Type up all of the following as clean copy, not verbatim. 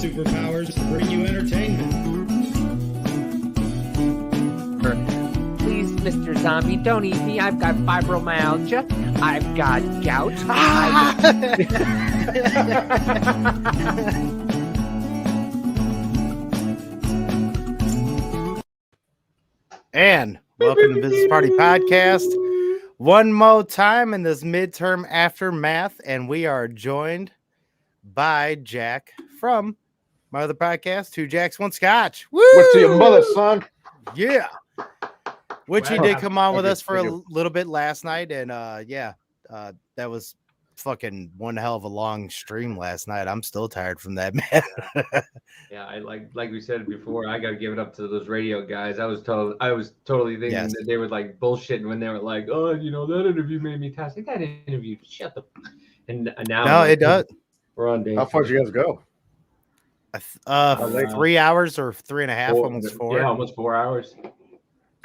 superpowers to bring you entertainment. Please, Mr. Zombie, don't eat me. I've got fibromyalgia. I've got gout. And welcome to Business Party Podcast. One more time in this midterm aftermath, and we are joined by Jack from my other podcast, Two Jacks, One Scotch. Woo! What's your mother, son? Yeah. Which he Wow. did come on with Okay, us for a thank you. little bit last night, and that was fucking one hell of a long stream last night. I'm still tired from that, man. Yeah, I like we said before, I gotta give it up to those radio guys. I was totally thinking Yes. that they were like bullshitting when they were like, oh, that interview made me tired. Like, that interview, shut the. And now No, it does. We're on day. How far did you guys go? 3 hours or 3.5, almost 4. Yeah, almost 4 hours.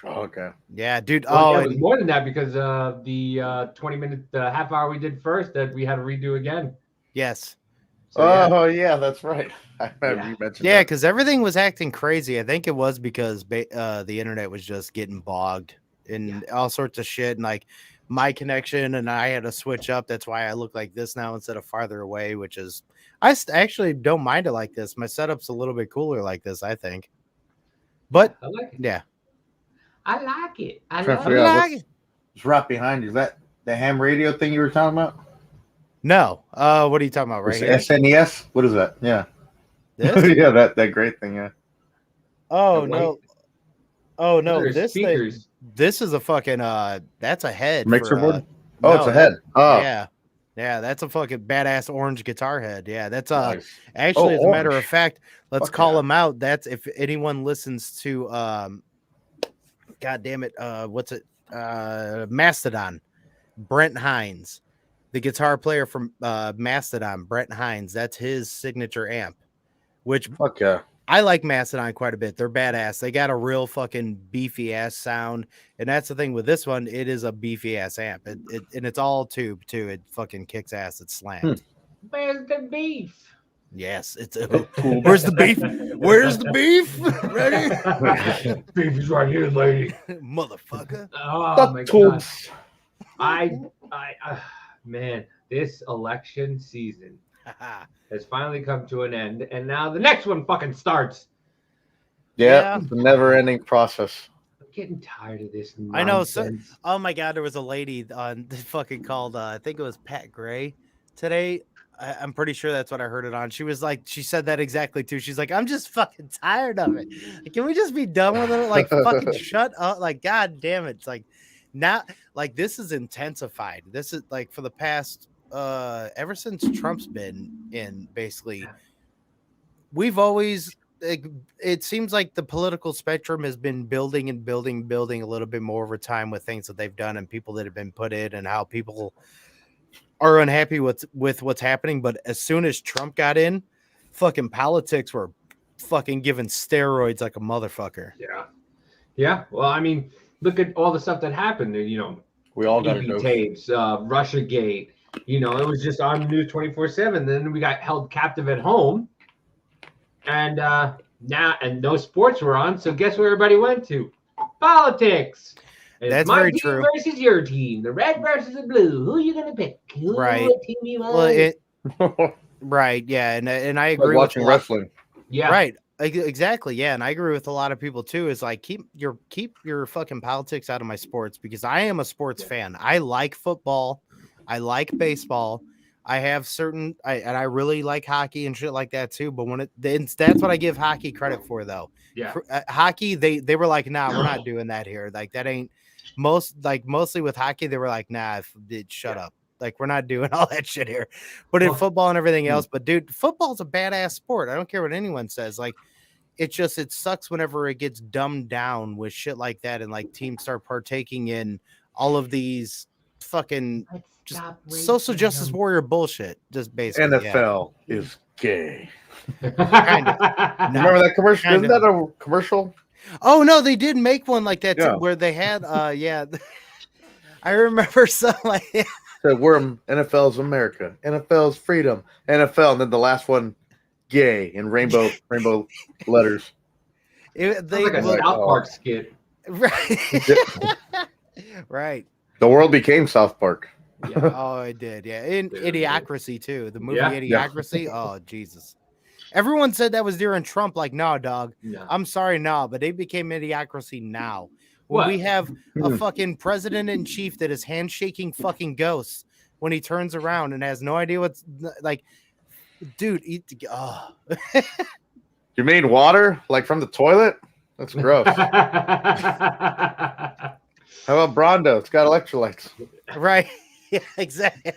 Oh, okay. Yeah, dude. Well, Oh, yeah, it was more than that because the 20-minute half hour we did first that we had to redo again. yes. So, Yeah, that's right. I remember you mentioned Yeah, that. because everything was acting crazy. I think it was because the internet was just getting bogged and all sorts of shit. And like my connection, and I had to switch up. That's why I look like this now instead of farther away, which is, actually don't mind it like this. My setup's a little bit cooler like this, I think. But I like it. yeah. I like it. I Trying to love figure it. out what's right behind you. Is that the ham radio thing you were talking about? No. What are you talking about right here? SNES? What is that? Yeah. This? Yeah, that great thing, yeah. Oh, The no. white- Oh, no. Those are This thing, speakers. this is a fucking, that's a head. Mixer for, board? Oh, no, it's a head. Oh, Yeah. Yeah, that's a fucking badass orange guitar head. Yeah, that's nice. actually, as a matter of orange. fact, let's Fuck call yeah. him out. That's if anyone listens to God damn it, what's it? Mastodon, Brent Hines, the guitar player from Mastodon, Brent Hines. That's his signature amp, which Fuck yeah. I like Mastodon quite a bit. They're badass. They got a real fucking beefy ass sound, and that's the thing with this one. It is a beefy ass amp, and it's all tube too. It fucking kicks ass. It's slammed. Where's the beef? Yes, it's where's the beef? Where's the beef? Ready? Beef is right here, lady. Motherfucker. Oh my god. I man, this election season has finally come to an end, and now the next one fucking starts. Yeah, it's a never-ending process. I'm getting tired of this nonsense. I know, so- Oh my god, there was a lady on fucking called I think it was Pat Gray today. I'm pretty sure that's what I heard it on. She was like, she said that exactly too. She's like, I'm just fucking tired of it. Like, can we just be done with it? Like, fucking shut up. Like, god damn it. It's like now, like, this is intensified. This is like for the past ever since Trump's been in, basically, we've always it seems like the political spectrum has been building and building a little bit more over time with things that they've done and people that have been put in and how people are unhappy with what's happening. But as soon as Trump got in, fucking politics were fucking giving steroids like a motherfucker. Yeah. Well, I mean, look at all the stuff that happened. We all got to EV go. tapes, Russiagate. It was just on the news 24/7. Then we got held captive at home, and no sports were on. So guess where everybody went to? Politics. It's That's my very team true. versus your team, the red versus the blue. Who are you gonna pick? Right. What team you Well, want? right, yeah, and I Like agree watching with a lot- wrestling. Yeah. Right. Exactly. Yeah. And I agree with a lot of people too, is like, keep your fucking politics out of my sports, because I am a sports fan. I like football. I like baseball. I have and I really like hockey and shit like that too. But that's what I give hockey credit for though. Yeah. Hockey, they were like, nah, we're not doing that here. Like that ain't mostly with hockey. They were like, nah, shut up. Like, we're not doing all that shit here. But in football and everything else, but dude, football's a badass sport. I don't care what anyone says. Like, it sucks whenever it gets dumbed down with shit like that, and like teams start partaking in all of these fucking just social justice warrior bullshit. Just basically, NFL is gay. Kinda. Remember that commercial? Kind Isn't that a commercial? Oh no, they did make one like that Yeah. too, where they had I remember something like Said we're NFL's America, NFL's freedom, NFL, and then the last one, gay in rainbow letters. Sounds like a like, South Park skit. Right. Right. The world became South Park. Yeah. Oh, it did. Yeah. In Idiocracy too. The movie Yeah. Idiocracy. Oh, Jesus. Everyone said that was during Trump. Like, no, dog. No. I'm sorry, no, but they became Idiocracy now. When What? we have a Hmm. fucking president in chief that is handshaking fucking ghosts when he turns around and has no idea what's like, dude. Oh. You mean water like from the toilet? That's gross. How about Brondo? It's got electrolytes. Right. Yeah, exactly.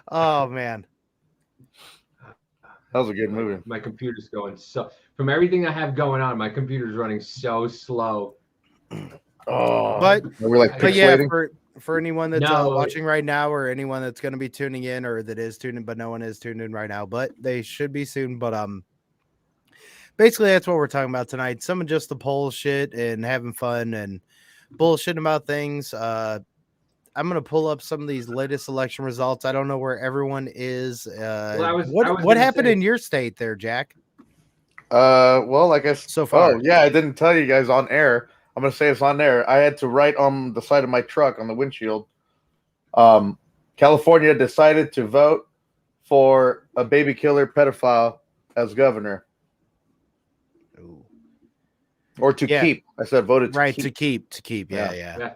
Oh man. That was a good movie. My computer's going so. From everything I have going on, my computer's running so slow. Oh, But we're like But yeah, pixelating. for anyone that's No. watching right now, or anyone that's going to be tuning in, or that is tuning, but no one is tuned in right now, but they should be soon. But basically that's what we're talking about tonight. Some of just the poll shit and having fun and bullshitting about things. I'm gonna pull up some of these latest election results. I don't know where everyone is. I was What gonna happened say- in your state there, Jack? Well, I guess So far? Oh, yeah, I didn't tell you guys on air. I'm gonna say it's on air. I had to write on the side of my truck on the windshield. California decided to vote for a baby killer pedophile as governor, Ooh. or to Yeah. keep. I said voted to Right, keep. to keep. Yeah. Yeah.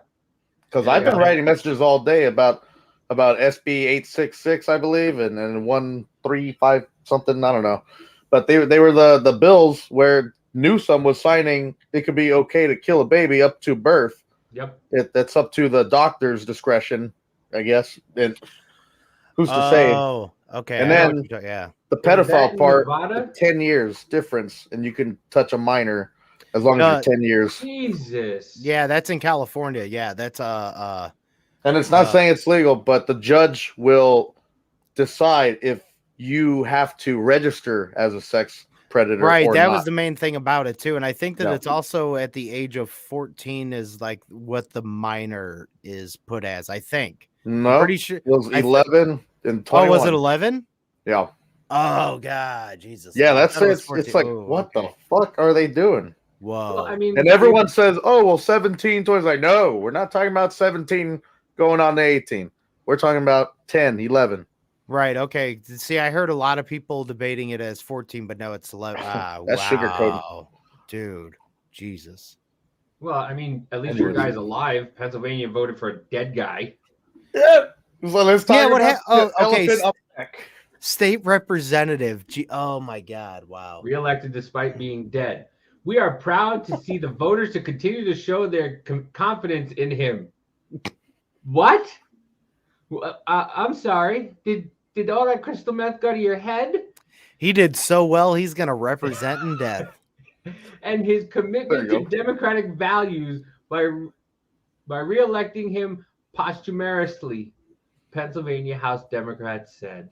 Because Yeah, I've been yeah. writing messages all day about SB 866, I believe, and 135 something. I don't know, but they were the bills where Newsom was signing. It could be okay to kill a baby up to birth. Yep. That's up to the doctor's discretion, I guess. And who's to say? Oh, okay. And I know then- what you're talking- yeah. The Was that pedophile in part, Nevada? 10 years difference, and you can touch a minor as long as you're 10 years. Jesus. Yeah, that's in California. Yeah, that's And it's not saying it's legal, but the judge will decide if you have to register as a sex predator. right. Or That not. was the main thing about it too, and I think that Yeah. it's also at the age of 14 is like what the minor is put as. I think. No, Pretty sure. it was I th- 11 and 21. Oh, was it 11? Yeah. Oh God, Jesus. Yeah, I that's thought it was it. 14. It's like, Oh, what okay. the fuck are they doing? Whoa. Well, I mean, And everyone says, oh, well, 17 toys. Like, no, we're not talking about 17 going on to 18. We're talking about 10, 11. Right. Okay. See, I heard a lot of people debating it as 14, but no, it's 11. Ah, That's sugarcoated. wow. Dude, Jesus. Well, I mean, at least your guy's alive. Pennsylvania voted for a dead guy. Yeah. So let's talk Yeah, what about oh, the okay. elephant up neck. State representative. Oh my God. Wow. Reelected despite being dead. We are proud to see the voters to continue to show their confidence in him. What? I'm sorry. Did all that crystal meth go to your head? He did so well. He's going to represent in death. And his commitment There to you go. democratic values by reelecting him posthumously, Pennsylvania House Democrats said.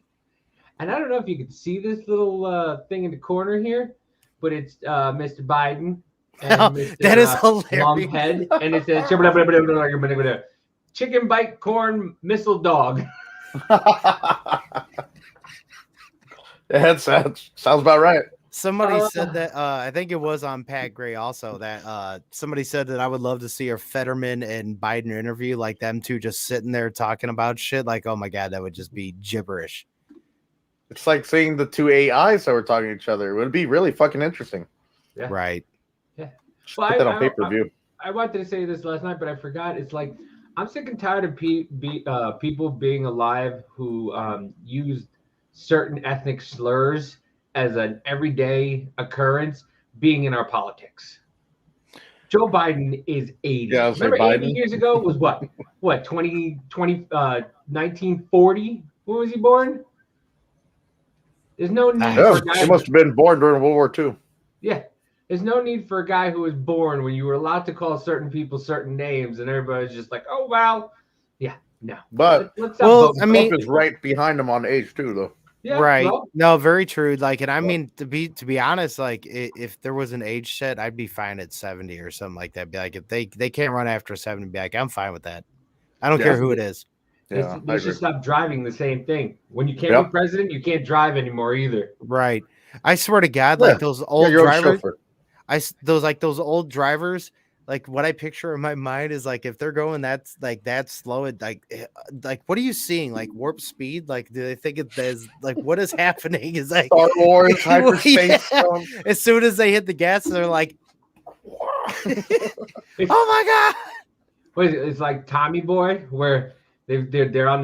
And I don't know if you can see this little thing in the corner here, but it's Mr. Biden and Mr. That is hilarious. Lumphead, and it says chicken bite corn missile dog. Yeah, sounds about right. Somebody said that I think it was on Pat Gray also that somebody said that I would love to see a Fetterman and Biden interview, like them two just sitting there talking about shit. Like, oh my God, that would just be gibberish. It's like seeing the two AIs that were talking to each other. It would be really fucking interesting. Yeah. Right. Just Well, put that on pay-per-view. I wanted to say this last night, but I forgot. It's like I'm sick and tired of people being alive who used certain ethnic slurs as an everyday occurrence being in our politics. Joe Biden is 80. Yeah, I was like, Remember 80 Biden? years ago was what? What, 1940? When was he born? There's no need Yeah, for a guy. he must have been born during World War II. Yeah. There's no need for a guy who was born when you were allowed to call certain people certain names and everybody's just like, oh, well, yeah, no. But Let's stop Well, voting. I mean- Trump is right behind him on age too, though. Yeah, right. well, No, very true. Like, and I mean, to be honest, like if there was an age set, I'd be fine at 70 or something like that. Be like, if they can't run after 70, be like, I'm fine with that. I don't care who it is. Yeah, They should stop driving the same thing. When you can't Yep. be president, you can't drive anymore either. Right. I swear to God, Yeah. like those old your own drivers, chauffeur. those old drivers, like what I picture in my mind is like if they're going that's like that slow, it like what are you seeing? Like warp speed? Like do they think it is like what is happening? Is like Star Wars, hyperspace. Yeah. As soon as they hit the gas, they're like, oh my God. What is it? It's like Tommy Boy, where they're on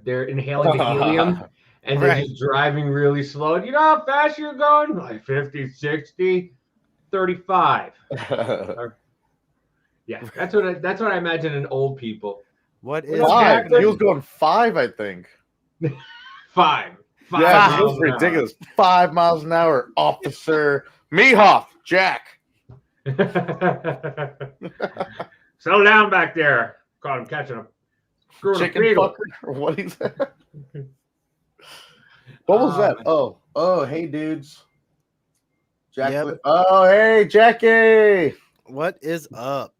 they're inhaling the helium and they're Right. just driving really slow. You know how fast you're going? Like 50, 60, 35. Yeah, that's what I imagine in old people. What is Well, Five. happening? He was going 5, I think. 5. Yeah, it miles was an hour. ridiculous. 5 miles an hour, Officer Mehoff, Jack. Slow down back there. Caught him catching him. Screwing a Chicken beetle. fucker, or what he said. What was that? Oh, hey dudes. Jack. Yep. Oh, hey Jackie. What is up?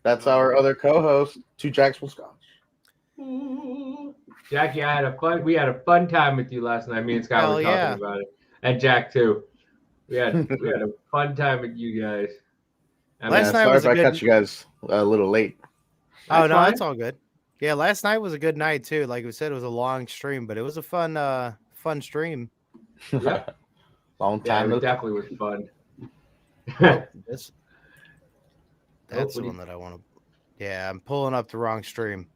That's our other co-host, Two Jacks Will Scotch. Jackie, we had a fun time with you last night. Me and Scott Hell were yeah. talking about it. And Jack too. We had a fun time with you guys. Last night sorry was if a I good- cut you guys a little late. Oh That's no, fine. it's all good. Yeah, last night was a good night too. Like we said, it was a long stream, but it was a fun stream. Yeah. Long Yeah, time. it definitely was fun. That's what the do you- one that I want to. Yeah, I'm pulling up the wrong stream.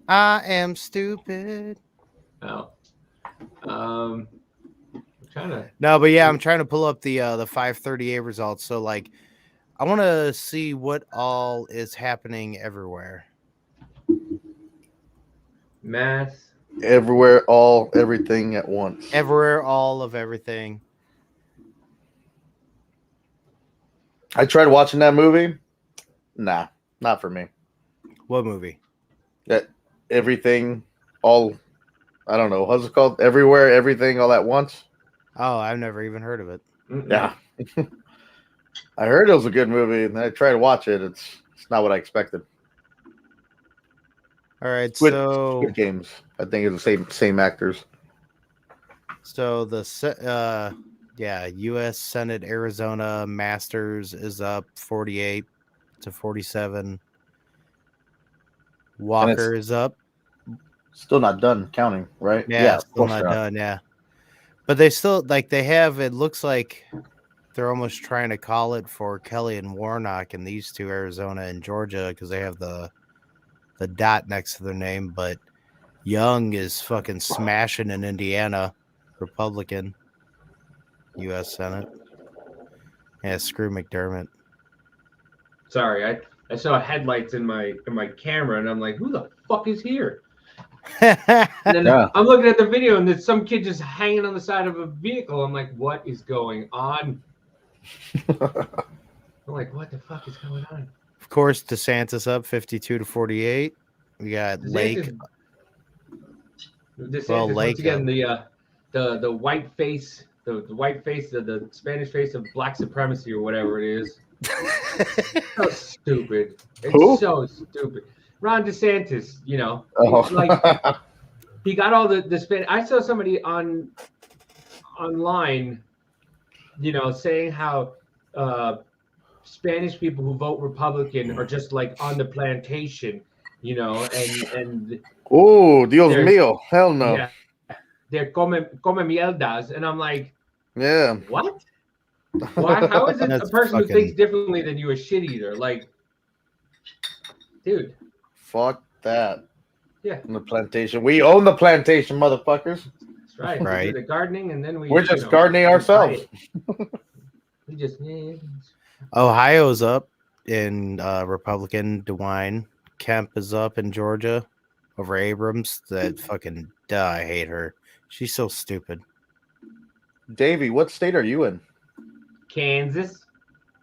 I am stupid. Oh. I'm trying to. No, but yeah, I'm trying to pull up the 538 results. So like, I want to see what all is happening everywhere. Mass. Everywhere, everything at once. Everywhere, all of everything. I tried watching that movie. Nah, not for me. What movie? That everything, all, I don't know, what's it called? Everywhere, everything, all at once. Oh, I've never even heard of it. Mm-mm. Yeah. I heard it was a good movie, and I tried to watch it. It's not what I expected. All right, Squid so Games. I think it's the same actors. so the U.S. Senate Arizona Masters is up 48 to 47. Walker is up. Still not done counting, right? Yeah, of still course not they are. done. Yeah, but they still they have. It looks like they're almost trying to call it for Kelly and Warnock and these two, Arizona and Georgia, because they have the dot next to their name. But Young is fucking smashing in Indiana, Republican, U.S. Senate. Yeah, screw McDermott. Sorry, I saw headlights in my camera, and I'm like, who the fuck is here? And then Yeah. I'm looking at the video, and there's some kid just hanging on the side of a vehicle. I'm like, what is going on? I'm like, what the fuck is going on? Of course, DeSantis up 52 to 48. We got Lake. DeSantis, Well, Lake, once again, the white face, the white face, the Spanish face of black supremacy or whatever it is. So stupid. It's Who? so stupid. Ron DeSantis, you know, Oh. like he got all the Spanish. I saw somebody online, you know, saying how Spanish people who vote Republican are just like on the plantation, you know, and Oh, Dios There's- mío. Hell no. yeah, they're come mierdas, and I'm like, Yeah. what? Why? How is it That's a person who fucking- thinks differently than you a shit eater? Like, dude, Fuck that. Yeah. On the plantation. We own the plantation, motherfuckers. that's right. We Right. do the gardening, and then We're just gardening ourselves. We just Ohio's up in Republican. DeWine. Kemp is up in Georgia over Abrams. That fucking I hate her. She's so stupid. Davey, what state are you in? Kansas.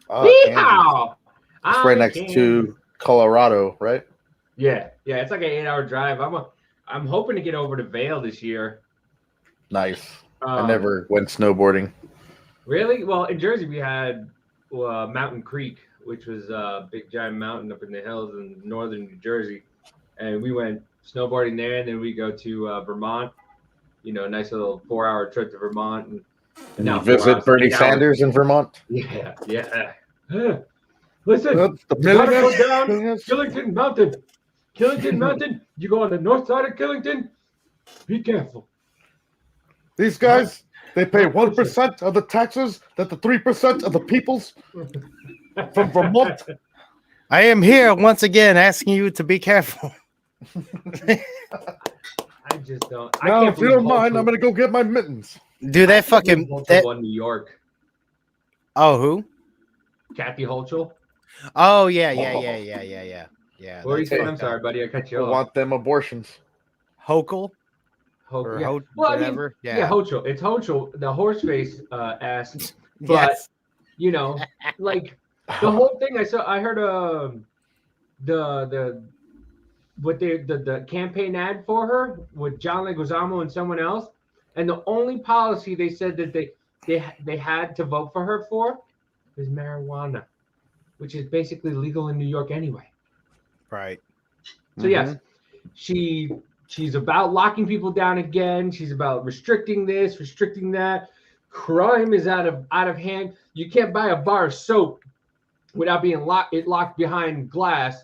Oh, Kansas. Yeehaw! It's I'm right in next Kansas. to Colorado, right? Yeah. It's like an 8-hour drive. I'm hoping to get over to Vail this year. Nice. I Um, never went snowboarding. Really? Well, in Jersey we had Mountain Creek, which was a big giant mountain up in the hills in northern New Jersey, and we went snowboarding there, and then we go to Vermont. You know, a nice little 4-hour trip to Vermont, and And no, you 4 visit hours, Bernie 8 hours. Sanders in Vermont. Yeah. Listen, That's the you gotta go millionaires. down Millionaires. Killington Mountain. Killington Mountain. You go on the north side of Killington. Be careful. These guys, they pay 1% of the taxes that the 3% of the peoples from Vermont. I am here once again asking you to be careful. I just don't. I Now, can't if you don't believe mind, Holter- I'm gonna go get my mittens. Do that I can't believe fucking Holter that, won New York. oh who? Kathy Holchel. Oh yeah. Yeah. What were you that's saying? I'm fucked sorry, up. buddy. I cut you I off. want them abortions. Hochul Ho- or yeah. Ho- Well, whatever. I mean, yeah, Hochul. It's Hochul, the horse face ass. But Yes. you know, like the whole thing. I heard the what the campaign ad for her with John Leguizamo and someone else, and the only policy they said that they had to vote for her for is marijuana, which is basically legal in New York anyway. Right. So yes, she's about locking people down again. She's about restricting this, restricting that. Crime is out of hand. You can't buy a bar of soap without being locked behind glass.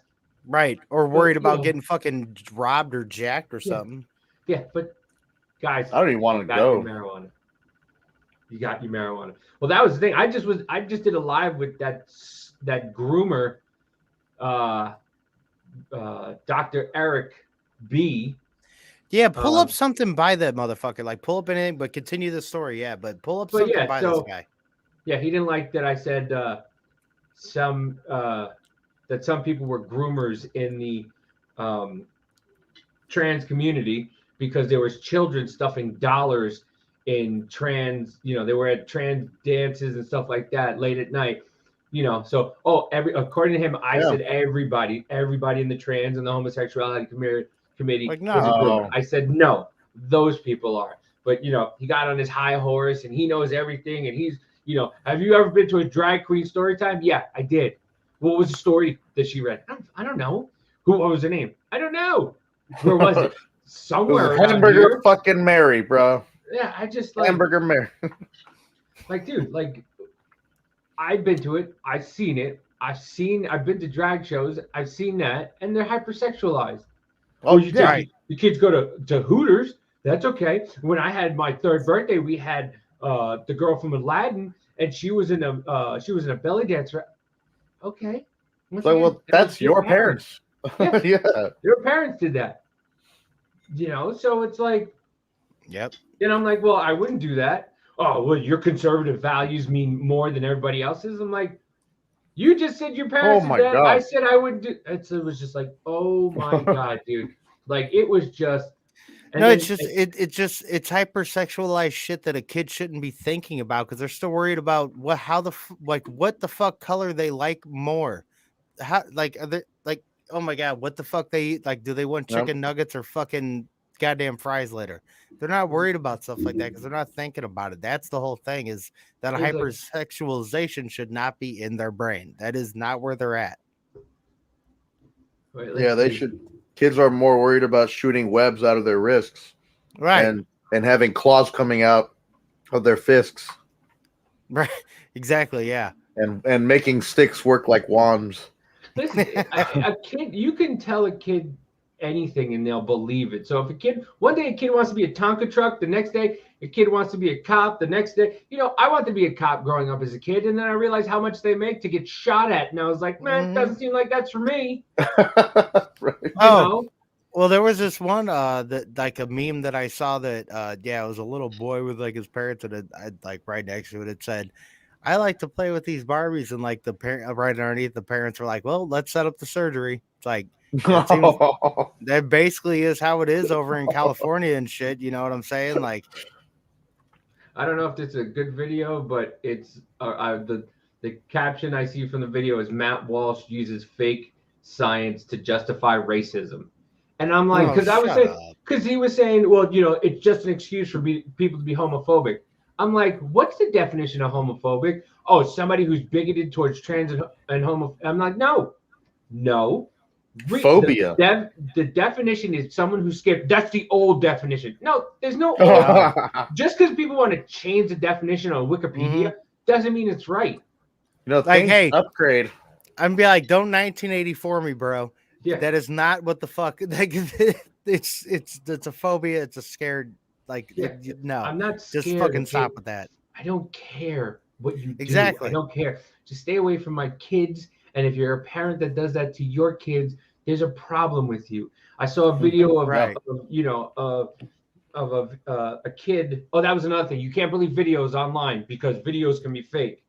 Right. Or worried you about know. getting fucking robbed or jacked or something. Yeah, but guys, I don't even want to got your go. marijuana. You got your marijuana. Well, that was the thing. I just did a live with that groomer, Dr. Eric B. Yeah, pull up something by that motherfucker. Like pull up anything, but continue the story. Yeah, but pull up something by this guy. Yeah, he didn't like that I said some people were groomers in the trans community because there was children stuffing dollars in trans, they were at trans dances and stuff like that late at night, so according to him, I said everybody in the trans and the homosexuality committee Like, is a groomer. no. I said no, those people are, but he got on his high horse and he knows everything, and he's have you ever been to a drag queen story time? Yeah, I did. What was the story that she read? I don't know. What was her name? I don't know. Where was it? Somewhere around Hamburger here. fucking Mary, bro. Yeah, I just like Hamburger Mary. like, dude, like I've been to it. I've seen it. I've been to drag shows. I've seen that, and they're hypersexualized. Oh, you yeah. take the kids go to Hooters. That's okay. When I had my third birthday, we had the girl from Aladdin, and she was in a belly dancer. Okay. So, well, that's your parents. Yeah. Yeah. Your parents did that. So it's like, Yep. and I'm like, well, I wouldn't do that. Oh, well, your conservative values mean more than everybody else's. I'm like, you just said your parents Oh, my did that. God. I said I would do. It was just like, oh my God, dude. Like it was just. No, it's it's hypersexualized shit that a kid shouldn't be thinking about because they're still worried about what the fuck color they like more. How are they like, oh my God, what the fuck they eat? Like, do they want chicken nuggets or fucking goddamn fries later? They're not worried about stuff like that because they're not thinking about it. That's the whole thing, is that It's like- hypersexualization should not be in their brain. That is not where they're at. Wait, Yeah, let's they see. should. Kids are more worried about shooting webs out of their wrists, Right. and having claws coming out of their fists, Right. Exactly. Yeah. and making sticks work like wands. Listen, a kid, you can tell a kid anything and they'll believe it. So if one day a kid wants to be a Tonka truck, the next day a kid wants to be a cop, the next day, I wanted to be a cop growing up as a kid, and then I realized how much they make to get shot at, and I was like, man, it doesn't seem like that's for me. Right. Well, there was this one that like a meme that I saw that it was a little boy with like his parents, and it like right next to it, it said, I like to play with these Barbies, and like the parent right underneath, the parents were like, well, let's set up the surgery. It's like that basically is how it is over in California and shit. You know what I'm saying? Like, I don't know if it's a good video, but it's the caption I see from the video is Matt Walsh uses fake science to justify racism. And I'm like, because he was saying, well, it's just an excuse for people to be homophobic. I'm like, what's the definition of homophobic? Oh, somebody who's bigoted towards trans and homo. I'm like, no, Phobia. The definition is someone who's scared. That's the old definition. No, there's no old. Just because people want to change the definition on Wikipedia doesn't mean it's right. Like, Like, hey, upgrade. I'm be like, don't 1984 me, bro. Yeah. That is not what the fuck. Like, it's a phobia. It's a scared. Like, no. I'm not scared. Just fucking stop with that. I don't care what you do. Exactly. I don't care. Just stay away from my kids. And if you're a parent that does that to your kids, there's a problem with you. I saw a video of, a kid. Oh, that was another thing. You can't believe videos online because videos can be fake.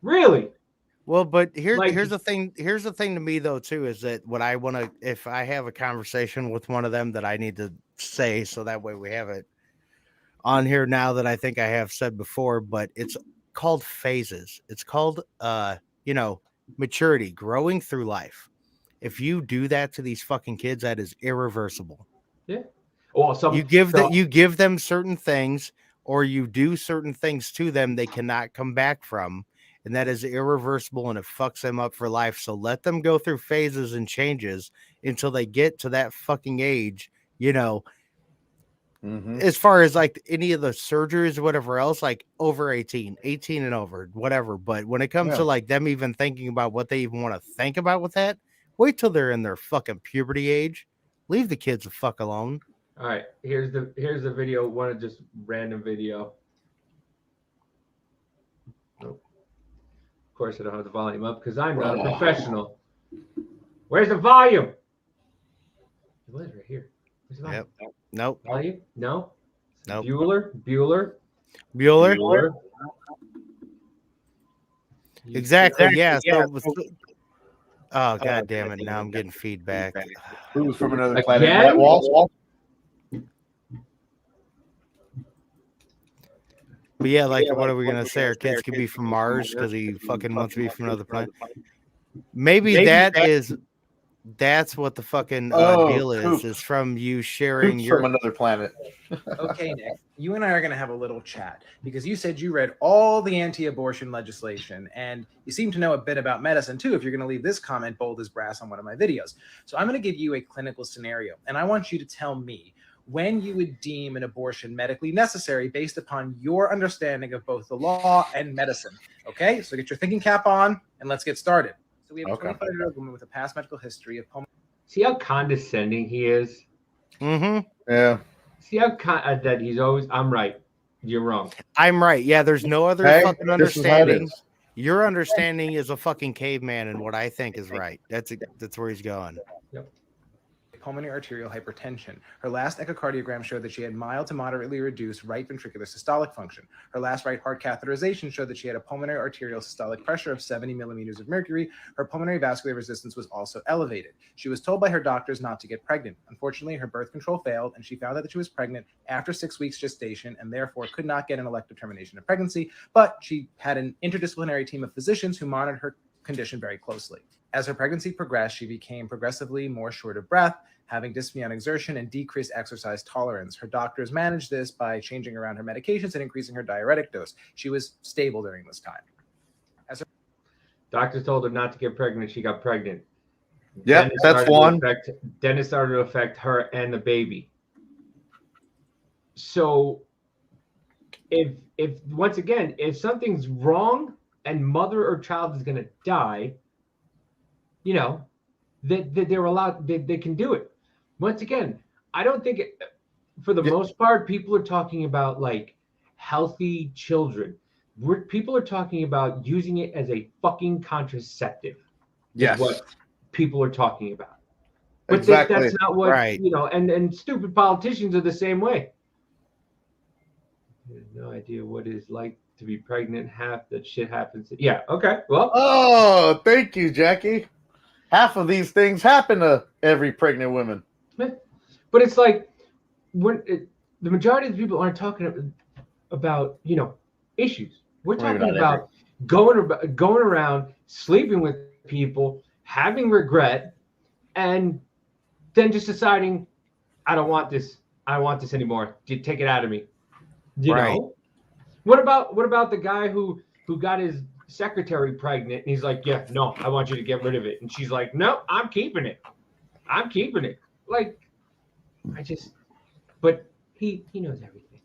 Really? Well, but here's the thing. Here's the thing to me though too is that what I want to, if I have a conversation with one of them that I need to say, so that way we have it on here now that I think I have said before. But it's called phases. It's called maturity, growing through life. If you do that to these fucking kids, that is irreversible. Yeah. Well, you give them certain things, or you do certain things to them they cannot come back from, and that is irreversible, and it fucks them up for life. So let them go through phases and changes until they get to that fucking age, as far as like any of the surgeries or whatever else, like over 18 and over, whatever. But when it comes to like them even thinking about what they even want to think about with that, wait till they're in their fucking puberty age. Leave the kids the fuck alone. All right, here's the video. One of just random video. Nope. Of course, I don't have the volume up because I'm not a professional. Where's the volume? It was right here. Where's the volume? Yep. Nope. Volume? No. Nope. Bueller. Exactly. Yeah. Oh, god damn it. Now I'm getting feedback. Who's from another Again? planet? Matt Walsh? But yeah, like, what are we going to say? Our kids could be from Mars because he fucking wants to be from another planet. Maybe that's what the fucking deal is from you sharing Coop's from another planet. Okay, Nick, you and I are going to have a little chat because you said you read all the anti-abortion legislation and you seem to know a bit about medicine too if you're going to leave this comment bold as brass on one of my videos. So I'm going to give you a clinical scenario and I want you to tell me when you would deem an abortion medically necessary based upon your understanding of both the law and medicine. Okay, so get your thinking cap on and let's get started. So we have a 25-year-old woman with a past medical history of pulmonary. See how condescending he is? Mm-hmm. Yeah. See how that he's always, I'm right. You're wrong. I'm right. Yeah, there's no other fucking this is how it understanding. is. Your understanding is a fucking caveman, and what I think is right. That's where he's going. Yep. Pulmonary arterial hypertension. Her last echocardiogram showed that she had mild to moderately reduced right ventricular systolic function. Her last right heart catheterization showed that she had a pulmonary arterial systolic pressure of 70 millimeters of mercury. Her pulmonary vascular resistance was also elevated. She was told by her doctors not to get pregnant. Unfortunately, her birth control failed, and she found out that she was pregnant after 6 weeks gestation and therefore could not get an elective termination of pregnancy, but she had an interdisciplinary team of physicians who monitored her condition very closely. As her pregnancy progressed, she became progressively more short of breath, having dyspnea on exertion and decreased exercise tolerance. Her doctors managed this by changing around her medications and increasing her diuretic dose. She was stable during this time. Doctors told her not to get pregnant. She got pregnant. Yep, that's one. Then it started to affect her and the baby. So if once again, if something's wrong and mother or child is going to die, they're allowed, they can do it. Once again, I don't think for the most part, people are talking about like healthy children. People are talking about using it as a fucking contraceptive. Yes. What people are talking about. But Exactly. that's not what, Right. And stupid politicians are the same way. I have no idea what it's like to be pregnant. Half that shit happens. Yeah. Okay. Well. Oh, thank you, Jackie. Half of these things happen to every pregnant woman. But it's like the majority of the people aren't talking about issues. We're talking about going around sleeping with people, having regret, and then just deciding, I don't want this. I don't want this anymore. Take it out of me. You know? What about the guy who got his secretary pregnant and he's like, yeah, no, I want you to get rid of it. And she's like, no, I'm keeping it. I'm keeping it. Like, but he knows everything.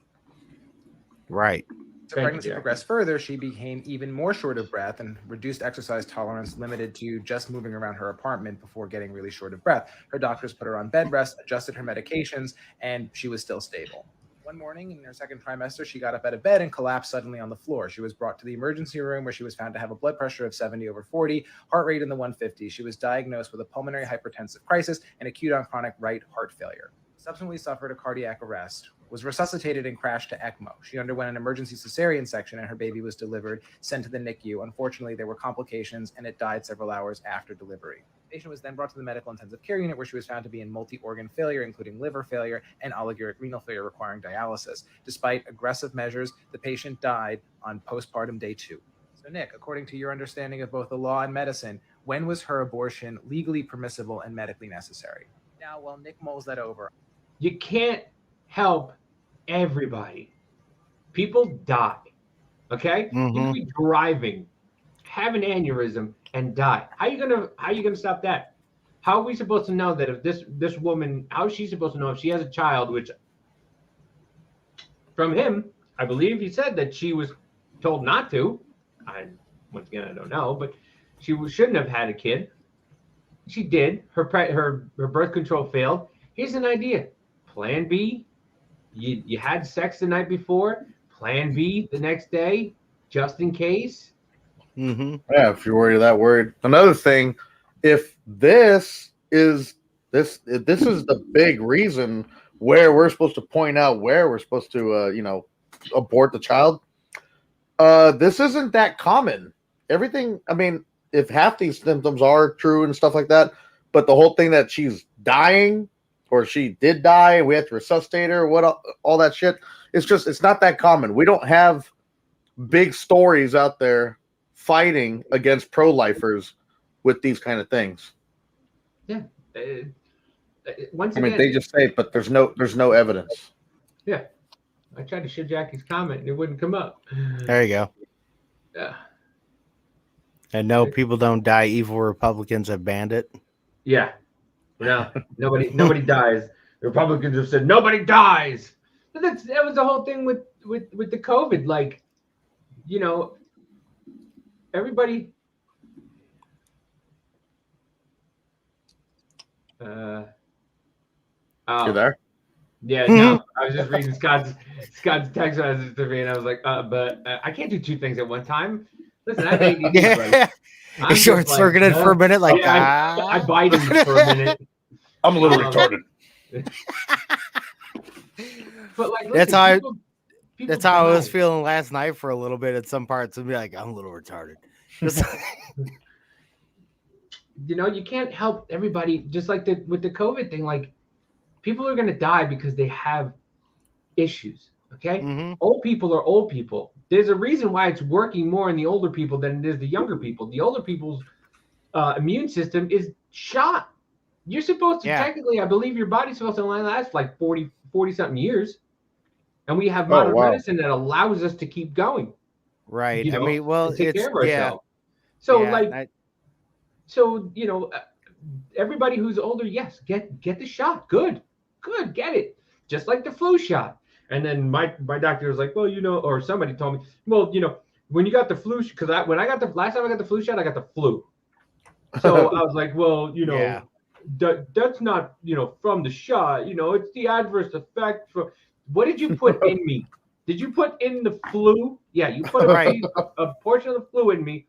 Right. As Thank you, pregnancy Jack. progressed further, she became even more short of breath and reduced exercise tolerance, limited to just moving around her apartment before getting really short of breath. Her doctors put her on bed rest, adjusted her medications, and she was still stable. One morning in her second trimester, she got up out of bed and collapsed suddenly on the floor. She was brought to the emergency room where she was found to have a blood pressure of 70/40, heart rate in the 150s. She was diagnosed with a pulmonary hypertensive crisis and acute on chronic right heart failure. Subsequently suffered a cardiac arrest, was resuscitated and crashed to ECMO. She underwent an emergency cesarean section and her baby was delivered, sent to the NICU. Unfortunately, there were complications and it died several hours after delivery. The patient was then brought to the medical intensive care unit where she was found to be in multi-organ failure, including liver failure and oliguric renal failure requiring dialysis. Despite aggressive measures, the patient died on postpartum day 2. So Nick, according to your understanding of both the law and medicine, when was her abortion legally permissible and medically necessary? Now, while Nick mulls that over, You can't help everybody. People die. Okay? You Mhm. could be driving, have an aneurysm, and die. How you gonna stop that? How are we supposed to know that if this woman, how is she supposed to know if she has a child, which from him, I believe he said that she was told not to. Once again, I don't know, but shouldn't have had a kid. She did. Her birth control failed. Here's an idea. Plan B. You had sex the night before. Plan B the next day, just in case. Mm-hmm. Yeah, if you're that worried. Another thing, if this is the big reason where we're supposed to point out where we're supposed to abort the child. This isn't that common. Everything, I mean, if half these symptoms are true and stuff like that, but the whole thing that she's dying or she did die, we have to resuscitate her, all that shit, it's not that common. We don't have big stories out there fighting against pro-lifers with these kind of things. Yeah. Once I again, mean, they just say it, but there's no evidence. Yeah. I tried to show Jackie's comment and it wouldn't come up. There you go. Yeah. And no, people don't die. Evil Republicans have banned it. Yeah. No, nobody dies. The Republicans have said nobody dies. But that was the whole thing with the COVID. Like, everybody. You Oh, there? yeah, no. I was just reading Scott's text message to me, and I was like, but I can't do two things at one time. Listen, I have ADD, buddy. Yeah. I'm Short just like, circuited for a minute, like I Biden for a minute. I'm a little Um, retarded. But like, That's listen, how people That's how I was die. feeling last night for a little bit at some parts. And be like, I'm a little retarded. Just- You can't help everybody. Just like with the COVID thing, like people are gonna die because they have issues. Okay, Mhm. Old people are old people. There's a reason why it's working more in the older people than it is the younger people. The older people's immune system is shot. You're supposed to technically, I believe your body's supposed to last like 40 something years. And we have modern medicine that allows us to keep going. Right. I mean, well, to take it's care of ourselves. So everybody who's older, yes, get the shot. Good, get it. Just like the flu shot. And then my doctor was like, well, or somebody told me, well, when you got the flu, because when I got the last time I got the flu shot, I got the flu. So I was like, well, that's not, from the shot, it's the adverse effect. What did you put in me? Did you put in the flu? Yeah, you put a portion of the flu in me,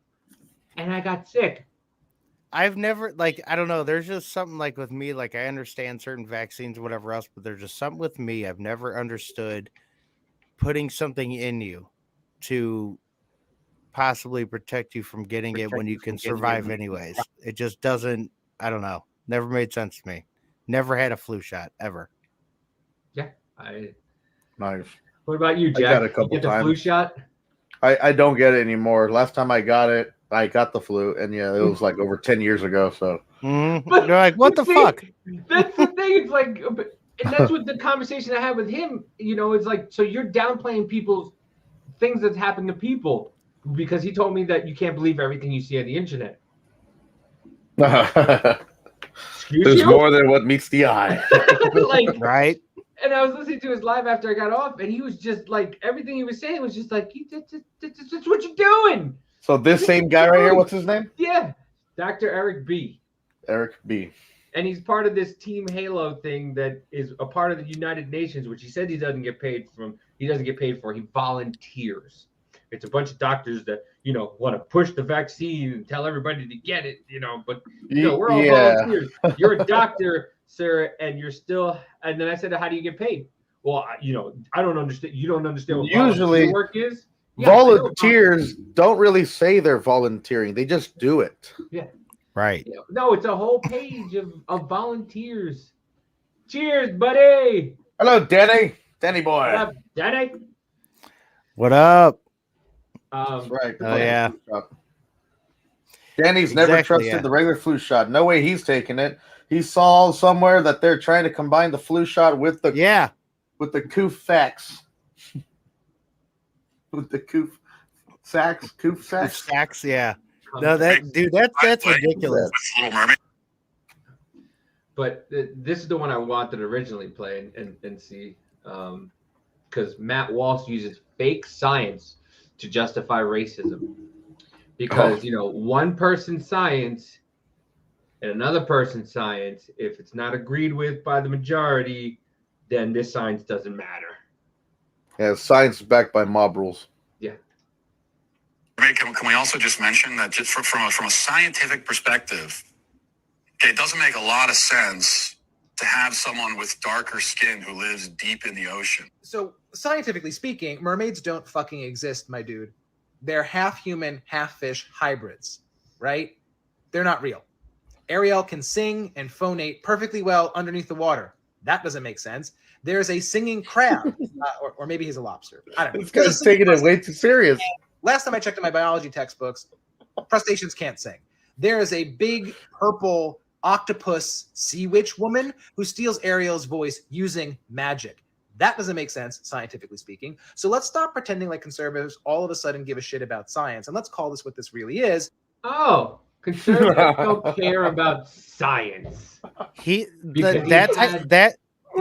and I got sick. I've never, I don't know. There's just something like with me, like I understand certain vaccines, whatever else, but there's just something with me. I've never understood putting something in you to possibly protect you from getting it when you can survive anyways. It just doesn't, I don't know. Never made sense to me. Never had a flu shot ever. Yeah. Nice. What about you, Jack? I got a couple you get the times. flu shot? I don't get it anymore. Last time I got it, I got the flu, and yeah, it was like over 10 years ago. So You're like, what the fuck? That's the thing. It's like, and that's what the conversation I had with him. It's like, so you're downplaying people's things that happen to people because he told me that you can't believe everything you see on the internet. Excuse There's you? more than what meets the eye. Like, Right? and I was listening to his live after I got off, and he was just like, everything he was saying was just like, that's what you're doing. So this same guy right here, what's his name? Yeah, Dr. Eric B. Eric B. And he's part of this Team Halo thing that is a part of the United Nations, which he said he doesn't get paid from. He doesn't get paid for. He volunteers. It's a bunch of doctors that want to push the vaccine and tell everybody to get it. But we're all volunteers. You're a doctor, sir, and you're still. And then I said, how do you get paid? Well, I don't understand. You don't understand what Usually volunteer work is. Yeah, volunteers don't really say they're volunteering; they just do it. Yeah. Right. No, it's a whole page of volunteers. Cheers, buddy. Hello, Denny. Denny boy. What up, Danny? What up? That's right. Oh, yeah. Danny's never Exactly, trusted the regular flu shot. No way he's taking it. He saw somewhere that they're trying to combine the flu shot with the with the Kuffax. With the Kuffax. Sacks, yeah. No, that's ridiculous. But this is the one I wanted to originally play and see, because Matt Walsh uses fake science to justify racism. Because one person's science and another person's science, if it's not agreed with by the majority, then this science doesn't matter. Yeah, science is backed by mob rules. Yeah. Can we also just mention that just from a scientific perspective, it doesn't make a lot of sense to have someone with darker skin who lives deep in the ocean. So, scientifically speaking, mermaids don't fucking exist, my dude. They're half human, half fish hybrids, right? They're not real. Ariel can sing and phonate perfectly well underneath the water. That doesn't make sense. There's a singing crab, or maybe he's a lobster. I don't know. This guy's taking it way too serious. Last time I checked in my biology textbooks, crustaceans can't sing. There is a big purple octopus sea witch woman who steals Ariel's voice using magic. That doesn't make sense, scientifically speaking. So let's stop pretending like conservatives all of a sudden give a shit about science, and let's call this what this really is. Oh, conservatives don't care about science.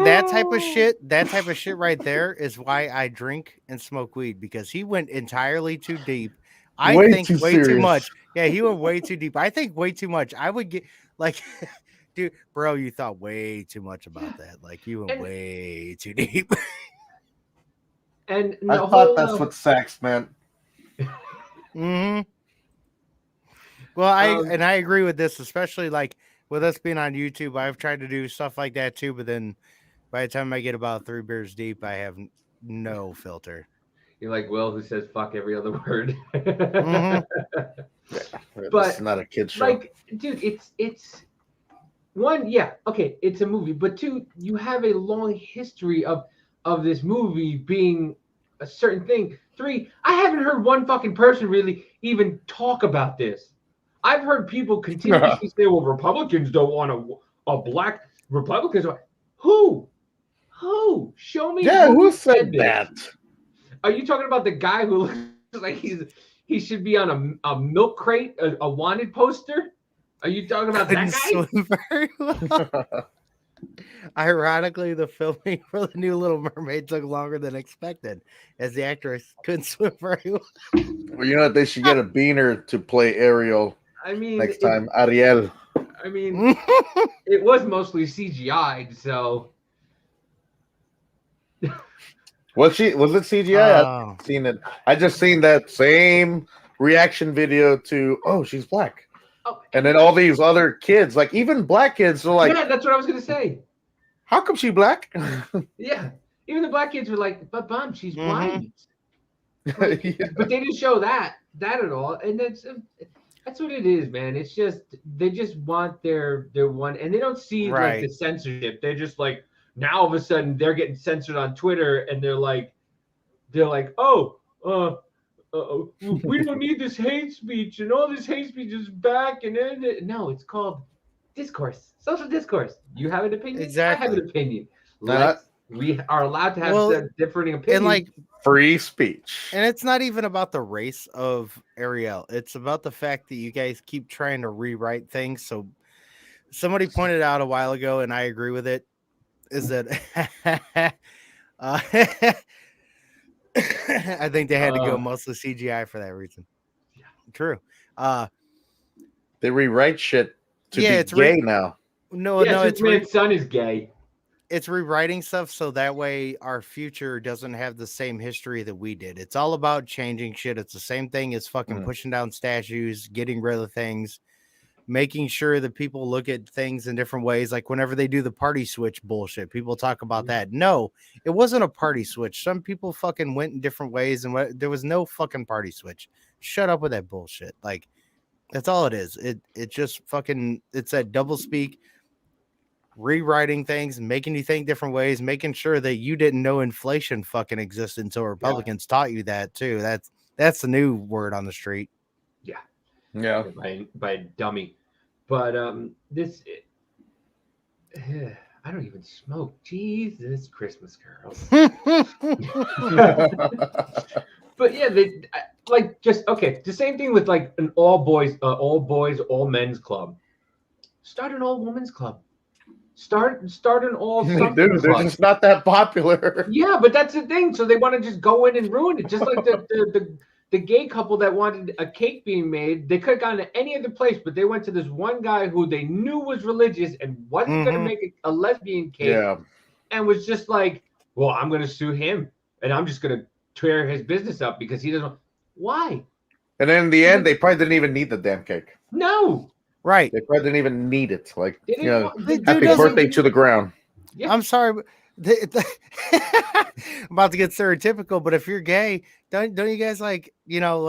That type of shit right there is why I drink and smoke weed, because he went entirely too deep. I think way too much. Yeah, he went way too deep. I think way too much. I would get like, dude, bro, you thought way too much about that. Like you went way too deep. And I thought that's what sex meant. Mm-hmm. Well, I agree with this, especially like with us being on YouTube. I've tried to do stuff like that too, but then by the time I get about 3 beers deep, I have no filter. You're like Will, who says fuck every other word. Mm-hmm. But it's not a kid's show. like, dude, it's one, yeah, okay, it's a movie, but two, you have a long history of this movie being a certain thing. 3, I haven't heard one fucking person really even talk about this. I've heard people continuously say, well, Republicans don't want a black Republicans. Who? Show me. Yeah, who said that? Are you talking about the guy who looks like he should be on a milk crate, a wanted poster? Are you talking about that guy? Swim very well. Ironically, the filming for the new Little Mermaid took longer than expected, as the actress couldn't swim very well. Well, you know what? They should get a beaner to play Ariel. I mean, next time, Ariel. I mean, it was mostly CGI'd, so. Was it CGI? I've seen it. I just seen that same reaction video to, oh, she's black. Oh, and then all these other kids, like even black kids, are like, yeah, that's what I was gonna say. How come she black? Yeah, even the black kids were like, but Mom, she's white. Yeah. But they didn't show that at all, and that's what it is, man. It's just they just want their one, and they don't see like the censorship. They're just like, now all of a sudden they're getting censored on Twitter, and they're like, oh, we don't need this hate speech, and all this hate speech is back, and then no, it's called discourse, social discourse. You have an opinion. Exactly. I have an opinion. We are allowed to have differing opinions. And like free speech. And it's not even about the race of Ariel. It's about the fact that you guys keep trying to rewrite things somebody pointed out a while ago, and I agree with it, is that I think they had to go mostly CGI for that reason. Yeah. True. They rewrite shit to Yeah, be it's gay now. No, Yeah, no, it's Superman's son is gay. it's rewriting stuff so that way our future doesn't have the same history that we did. It's all about changing shit. It's the same thing as fucking pushing down statues, getting rid of things, making sure that people look at things in different ways. Like whenever they do the party switch bullshit, people talk about that. No, it wasn't a party switch. Some people fucking went in different ways, and there was no fucking party switch. Shut up with that bullshit. Like that's all it is. It just fucking, it's that double speak, rewriting things, making you think different ways, making sure that you didn't know inflation fucking existed until Republicans taught you that too. That's the new word on the street. Yeah. By a dummy. But this I don't even smoke. Jesus, Christmas carols. But yeah, they like just okay. The same thing with like an all boys, all men's club. Start an all women's club. Start an all something Dude, they're club. just not that popular. Yeah, but that's the thing. So they want to just go in and ruin it, just like the gay couple that wanted a cake being made. They could have gone to any other place, but they went to this one guy who they knew was religious and wasn't going to make a lesbian cake. Yeah. And was just like, well, I'm going to sue him and I'm just going to tear his business up because he doesn't. Why? And then in the end, they probably didn't even need the damn cake. No. Right. They probably didn't even need it. Like, They you know, didn't- happy birthday to the ground. Yeah. I'm sorry, but I'm about to get stereotypical, but if you're gay, don't you guys like, you know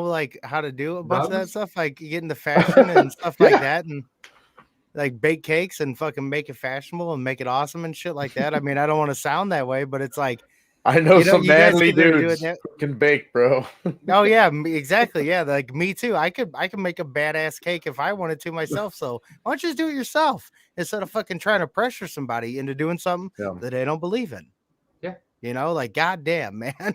like how to do a bunch of that Rubs? stuff, like get into fashion and stuff like that, and like bake cakes and fucking make it fashionable and make it awesome and shit like that. I mean, I don't want to sound that way, but it's like, I know some you guys manly consider doing dudes that- who can bake, bro. oh yeah, exactly, yeah, like me too. I could make a badass cake if I wanted to myself. So why don't you just do it yourself instead of fucking trying to pressure somebody into doing something that they don't believe in? Yeah, you know, like goddamn, man.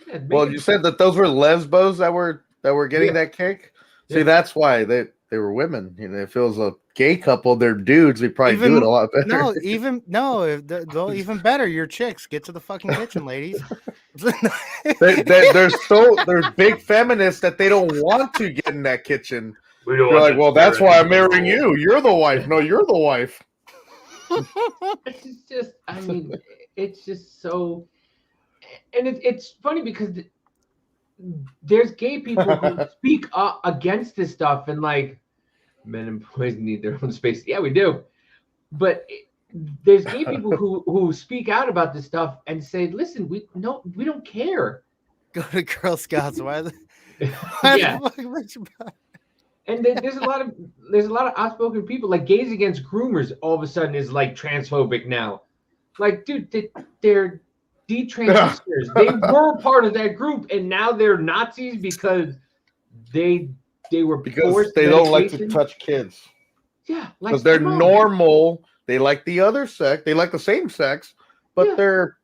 Yeah, Well, you said that those were lesbos that were getting that cake. See, that's why they were women. You know, if it was a gay couple, they're dudes. They probably do it a lot better. They'll even better. Your chicks, get to the fucking kitchen, ladies. They're big feminists that they don't want to get in that kitchen. They're like, well, that's why I'm marrying you. You're the wife. No, you're the wife. It's just, I mean, it's just so, and it's funny because there's gay people who speak against this stuff and like, men and boys need their own space. Yeah, we do. But there's gay people who speak out about this stuff and say, listen, we don't care. Go to Girl Scouts. Why the Yeah. fuck rich about? And there's a lot of outspoken people, like gays against groomers all of a sudden is like transphobic now. Like, dude, they're detransitioners. They were part of that group and now they're Nazis because they were because they don't like to touch kids. Yeah, like because they're normal. They like the other sex. They like the same sex, but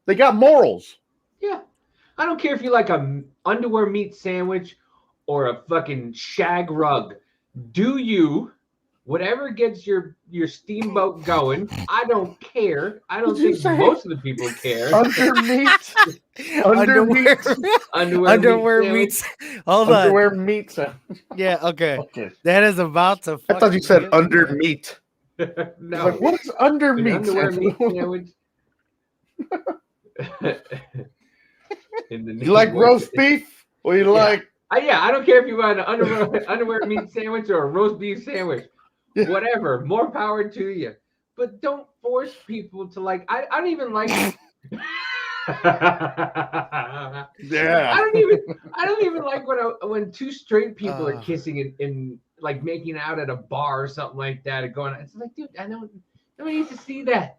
they got morals. Yeah, I don't care if you like a underwear meat sandwich or a fucking shag rug. Do you? Whatever gets your steamboat going. I don't care. I don't think most of the people care. Underwear meats. Hold on. Underwear meat. Yeah. Okay. That is about to. I thought you said under meat. No. Like, what is under meat? Underwear meat sandwich. You like roast beef? Or you like? I don't care if you want an underwear meat sandwich or a roast beef sandwich. Whatever, more power to you. But don't force people to like. I don't even like. Yeah. I don't even like when two straight people are kissing in like making out at a bar or something like that. And going, it's like, dude, nobody needs to see that.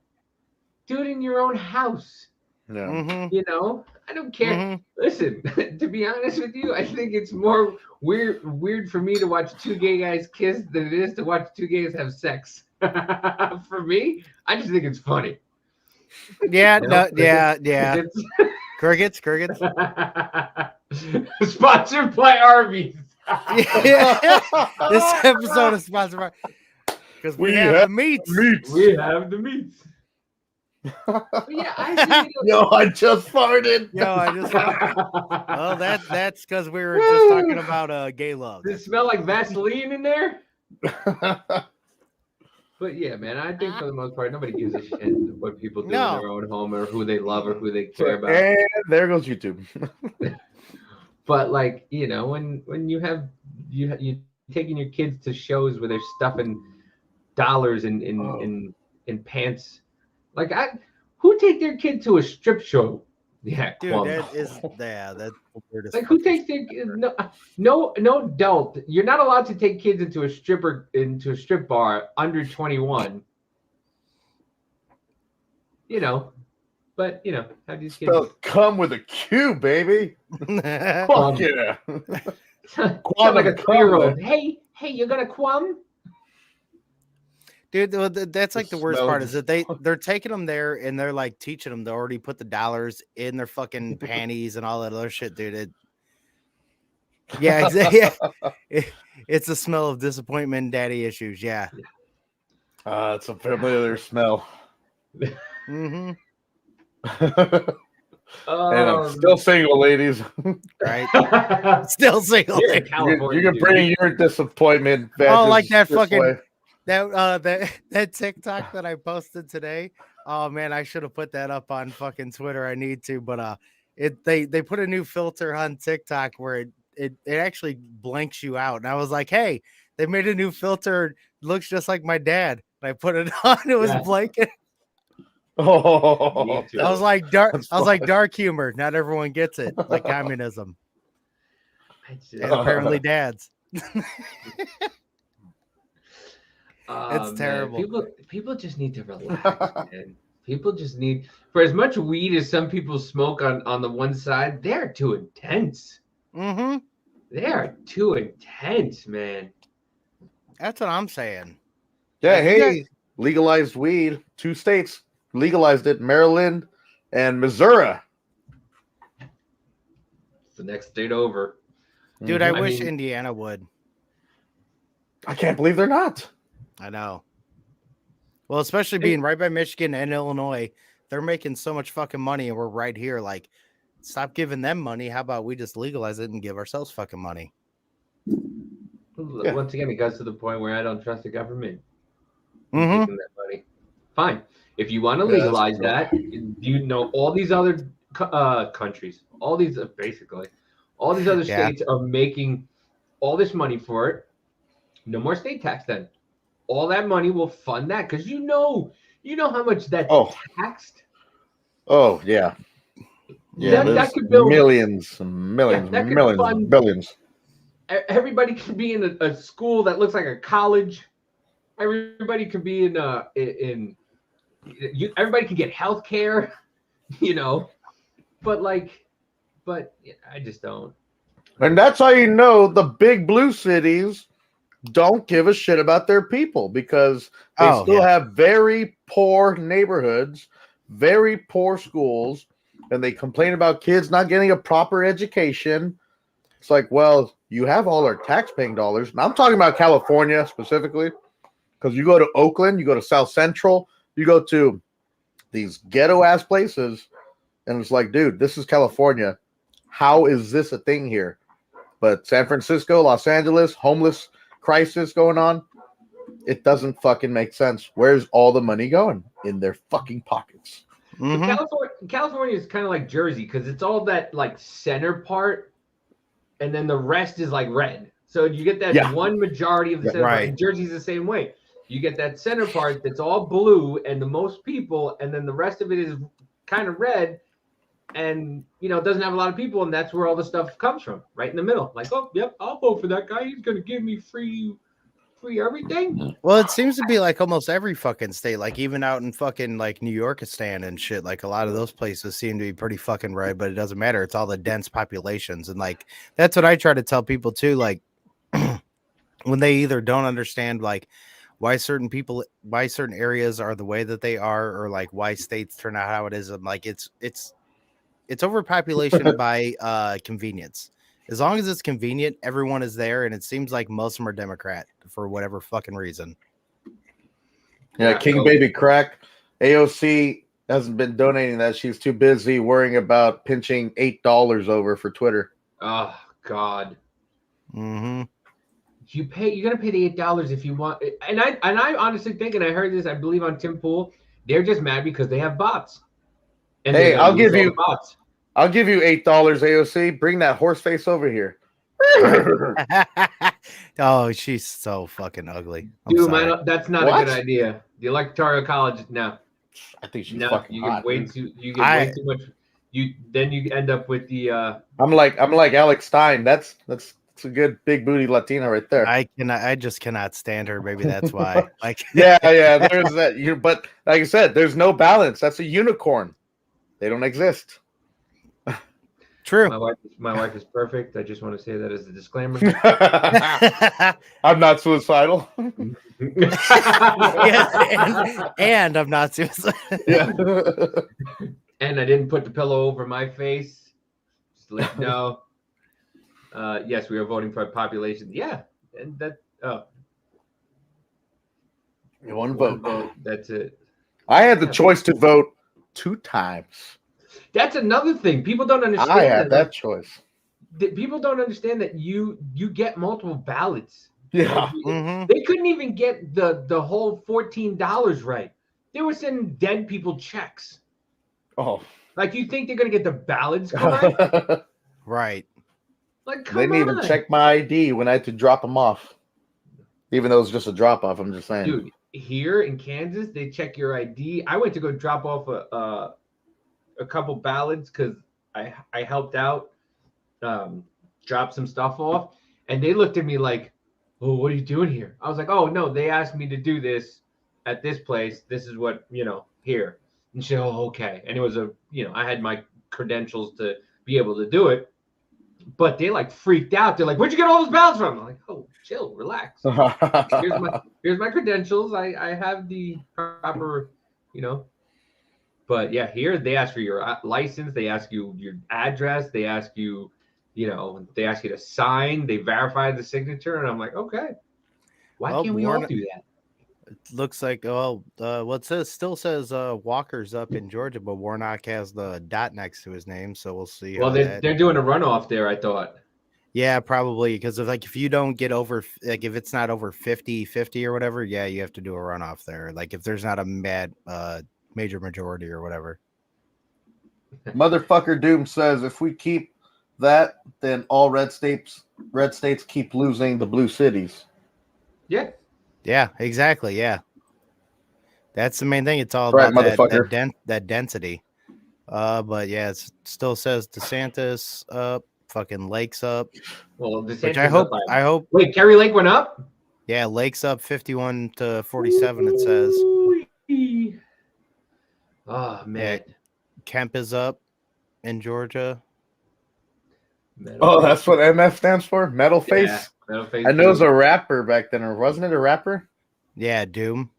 Do it in your own house. Yeah. Mm-hmm. You know, I don't care. Mm-hmm. Listen, to be honest with you, I think it's more weird for me to watch two gay guys kiss than it is to watch two gays have sex. For me, I just think it's funny. Yeah, you know? yeah. Crickets. Sponsored by Arby's. Yeah. This episode is sponsored by. because we have the meats. We have the meats. But yeah, I really Yo, I just farted. Yo, I just don't. well, that's because we were just talking about gay love. Does it smell like Vaseline in there? But yeah, man, I think for the most part, nobody gives a shit what people do in No. their own home or who they love or who they care about. And there goes YouTube. But like, you know, when you have you taking your kids to shows where they're stuffing dollars in pants, like who take their kid to a strip show? Yeah, Dude, Kwum. that's the weirdest. Like who fucking takes their no adult? You're not allowed to take kids into a strip bar under 21. You know, but you know, have these kids Spelled come with a Q, baby. shit. Fuck yeah. sound like a 3-year-old. Hey, you're gonna Kwum? Dude, that's like the worst smell part is just- that they're taking them there and they're like teaching them to already put the dollars in their fucking panties and all that other shit, dude. Yeah, exactly. Yeah. It's the smell of disappointment, and daddy issues. Yeah. It's a familiar smell. Mm-hmm. And I'm still single, ladies. Right. Still single. Here in dude. California, You can dude. bring your disappointment. Oh, like that this fucking- way. That TikTok that I posted today. Oh man, I should have put that up on fucking Twitter. I need to, but they put a new filter on TikTok where it actually blanks you out. And I was like, hey, they made a new filter. It looks just like my dad. And I put it on. It was Yeah. blanking. Oh, Me too. I was like dark. That's I was like fine. dark humor. Not everyone gets it, like communism. I just- And apparently, dads. Oh, man. terrible. People just need to relax, man. People just need, for as much weed as some people smoke on the one side, they're too intense. Mm-hmm. They are too intense, man. That's what I'm saying. yeah, Have you hey, legalized weed. 2 states legalized it: Maryland and Missouri. It's the next state over. Dude, Mhm. I I wish mean- Indiana would. I can't believe they're not. I know. Well, especially being right by Michigan and Illinois, they're making so much fucking money, and we're right here. Like, stop giving them money. How about we just legalize it and give ourselves fucking money? Yeah. Once again, it goes to the point where I don't trust the government Mm-hmm. taking that money. Fine. If you want to Yeah, that's legalize true. that, you know, all these other countries, all these basically, all these other Yeah. states are making all this money for it. No more state tax then. All that money will fund that because you know how much that's Oh. taxed. Oh yeah, yeah. That There's could build- millions, and millions, that could millions, fund- billions. Everybody can be in a school that looks like a college. Everybody can be everybody can get health care, you know. But I just don't. And that's how you know the big blue cities don't give a shit about their people, because they Oh, still yeah. have very poor neighborhoods, very poor schools, and they complain about kids not getting a proper education. It's like, well, you have all our tax-paying dollars. And I'm talking about California specifically, because you go to Oakland, you go to South Central, you go to these ghetto-ass places, and it's like, dude, this is California. How is this a thing here? But San Francisco, Los Angeles, homeless crisis going on. It doesn't fucking make sense. Where's all the money going? In their fucking pockets. Mm-hmm. California is kind of like Jersey because it's all that like center part, and then the rest is like red. So you get that Yeah. one majority of the Yeah, center part. right. And Jersey's the same way. You get that center part that's all blue and the most people, and then the rest of it is kind of red, and you know it doesn't have a lot of people, and that's where all the stuff comes from, right in the middle. Like, oh, yep, I'll vote for that guy. He's gonna give me free everything. Well, it seems to be like almost every fucking state, like even out in fucking like New Yorkistan and shit. Like a lot of those places seem to be pretty fucking red, but it doesn't matter. It's all the dense populations, and like that's what I try to tell people too. Like when they either don't understand like why certain areas are the way that they are, or like why states turn out how it is. I'm like it's overpopulation by convenience. As long as it's convenient, everyone is there, and it seems like most of them are Democrat for whatever fucking reason. Yeah, King Baby Crack. AOC hasn't been donating that. She's too busy worrying about pinching $8 over for Twitter. Oh God. Mm-hmm. You're gonna pay the $8 if you want. And I honestly think, and I heard this, I believe on Tim Pool, they're just mad because they have bots. And Hey, I'll give all you the bots. $8, AOC. Bring that horse face over here. Oh, she's so fucking ugly. I'm Dude, sorry. that's not What? a good idea. The Electoral College, no. I think she's No, fucking you hot. get way Dude. too much. Then you end up with the I'm like Alex Stein. That's a good big booty Latina right there. I just cannot stand her. Maybe that's why. Like, yeah, there's that. But like I said, there's no balance. That's a unicorn. They don't exist. true. my wife is perfect. I just want to say that as a disclaimer. I'm not suicidal. Yes, and I'm not suicidal. Yeah. And I didn't put the pillow over my face. Just to let you know. Yes, we are voting for population. Yeah, and that. One vote. That's it. I had the choice to vote 2 times. That's another thing. People don't understand. I had that choice. People don't understand that you get multiple ballots. Yeah. Mm-hmm. They couldn't even get the whole $14 right. They were sending dead people checks. Oh. Like, you think they're gonna get the ballots correct? Right. Like, come They didn't even check my ID when I had to drop them off. Even though it was just a drop off, I'm just saying. Dude, here in Kansas, they check your ID. I went to go drop off a couple ballots because I helped out, drop some stuff off, and they looked at me like, "Oh, what are you doing here?" I was like, "Oh no, they asked me to do this at this place. This is what here." And she, "Oh, okay." And it was I had my credentials to be able to do it, but they like freaked out. They're like, "Where'd you get all those ballots from?" I'm like, "Oh, chill, relax. Here's my credentials. I have the proper, But yeah, here they ask for your license. They ask you your address. They ask you, they ask you to sign. They verify the signature, and I'm like, okay, why can't we all do that? It looks like what still says Walker's up in Georgia, but Warnock has the dot next to his name, so we'll see. Well, they're doing a runoff there, I thought. Yeah, probably because if you don't get over, like if it's not over 50-50 or whatever, yeah, you have to do a runoff there. Like if there's not a major majority or whatever. Motherfucker Doom says if we keep that, then all red states keep losing the blue cities. Yeah. Yeah, exactly. Yeah. That's the main thing. It's all right, about that density. But yeah, it still says DeSantis up, fucking Lake's up. Well, DeSantis which I hope. Wait, Kerry Lake went up? Yeah, Lake's up 51-47. It says. Oh man. Yeah, Kemp is up in Georgia. Oh, that's what MF stands for? Metal Face? Yeah, Metal Face. I know it was a rapper back then, or wasn't it a rapper? Yeah, Doom.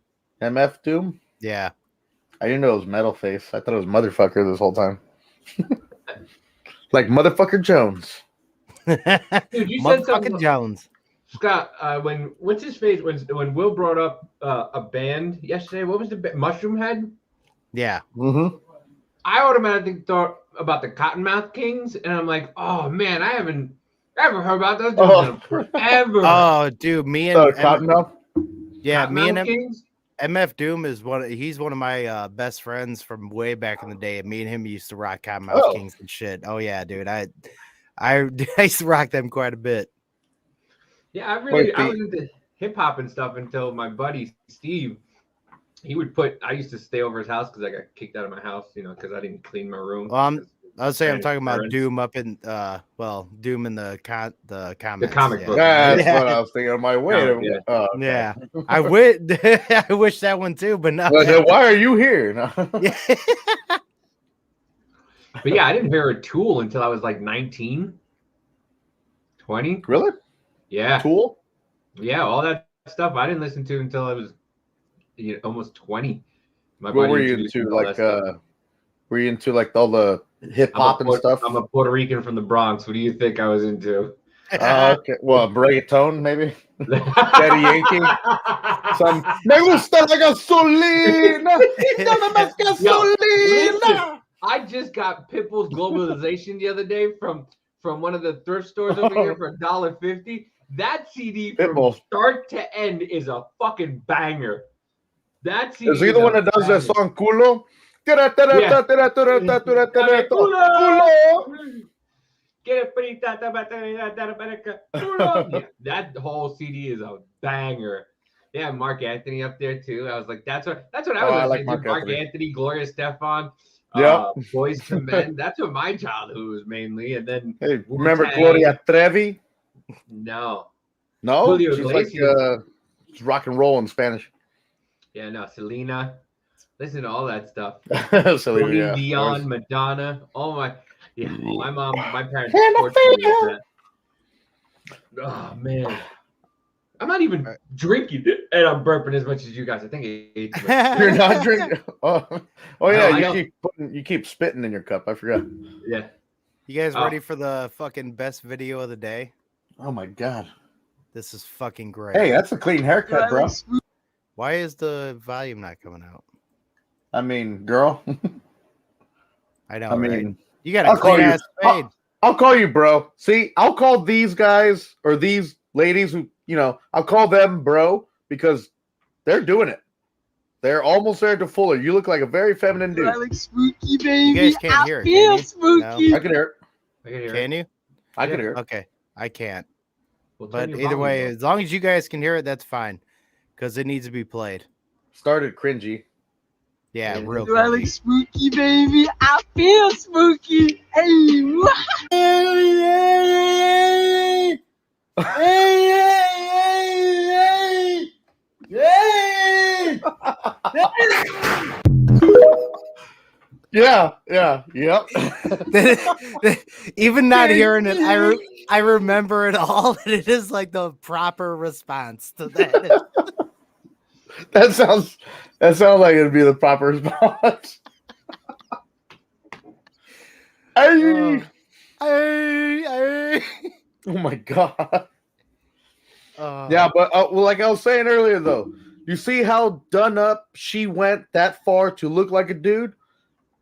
MF Doom? Yeah. I didn't know it was Metal Face. I thought it was Motherfucker this whole time. Like Motherfucker Jones. Dude, you said something, Jones. Scott, what's his face? When Will brought up a band yesterday, what was the Mushroom Head? Yeah. Mm-hmm. I automatically thought about the Cottonmouth Kings, and I'm like, oh man, I haven't ever heard about those dudes in forever. Oh, dude, me and Cottonmouth? Yeah, Cottonmouth me and Kings? MF Doom is he's one of my best friends from way back in the day. Me and him used to rock Cottonmouth Kings and shit. Oh yeah, dude. I used to rock them quite a bit. Yeah, I was into hip hop and stuff until my buddy Steve. I used to stay over his house because I got kicked out of my house, because I didn't clean my room. Well, I would say I'm talking about Doom up in Doom in the comics. The comic book. Yeah, that's what I was thinking. On my way. Yeah. Okay. Yeah. I wish that one too, but no. Well, then why are you here? No. Yeah. But yeah, I didn't hear a Tool until I was like 19, 20. Really? Yeah. Tool? Yeah, all that stuff I didn't listen to until I was almost 20. What were you into? Like, were you into like all the hip hop and stuff? I'm a Puerto Rican from the Bronx. What do you think I was into? Okay. Well, reggaeton maybe. Daddy Yankee. Some me gusta la gasolina. Dame más Listen, gasolina. I just got Pitbull's Globalization the other day from one of the thrift stores over here for $1.50. That CD from Pitbull. start to end is a fucking banger. That CD Is he the one that does that song Culo? Yeah. Culo. Yeah, that whole CD is a banger. They have Mark Anthony up there too. I was like, that's what I was I listening like to. Mark Anthony, Gloria Estefan, Yeah. Boys to Men. That's what my childhood was mainly. And then Hey, remember Wu-Tang. Gloria Trevi? No. No, Julio she's like Iglesias. rock and roll in Spanish. Yeah, no, Selena. Listen to all that stuff. Selena, Celine yeah, Dion, Madonna. Oh my, yeah. My parents Hannah tortured me with that. Oh man, I'm not even drinking it, and I'm burping as much as you guys. I think I ate too much. You're not drinking. Oh No, yeah, I don't. you keep spitting in your cup. I forgot. Yeah. You guys Oh. ready for the fucking best video of the day? Oh my god. This is fucking great. Hey, that's a clean haircut, bro. Why is the volume not coming out? I mean, girl. I know, I right? mean, You got I'll a call clean you. ass fade. I'll call you, bro. See, I'll call these guys or these ladies who, I'll call them bro because they're doing it. They're almost there to Fuller. You look like a very feminine dude. I look spooky, baby. You guys can't hear it, feel can you? spooky. No. I can hear it. I can hear Can it. you? I can hear it. Okay, I can't. Well, turn But your either volume way, up. as long as you guys can hear it, that's fine. Because it needs to be played. Started cringy. Yeah, Yeah. real Do I look cringy. spooky, baby? I feel spooky. Hey, Yep. Even not hearing it, I remember it all. And it is like the proper response to that. That sounds like it'd be the proper response. Hey. Hey. Oh my god. Oh. Yeah, but well, like I was saying earlier, though, you see how done up she went that far to look like a dude?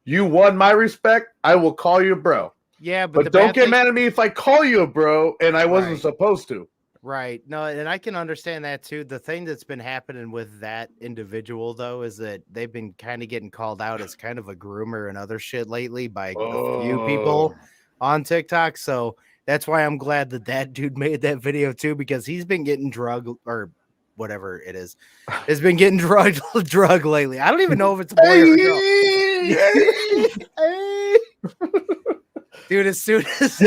You won my respect. I will call you a bro. Yeah, but Don't get mad at me if I call you a bro and I wasn't Right. supposed to. Right. No, and I can understand that too. The thing that's been happening with that individual, though, is that they've been kind of getting called out as kind of a groomer and other shit lately by a few people on TikTok. So that's why I'm glad that dude made that video too, because he's been getting drugged or whatever it is. Has been getting drugged lately. I don't even know if it's a boy or a girl. Dude, as soon as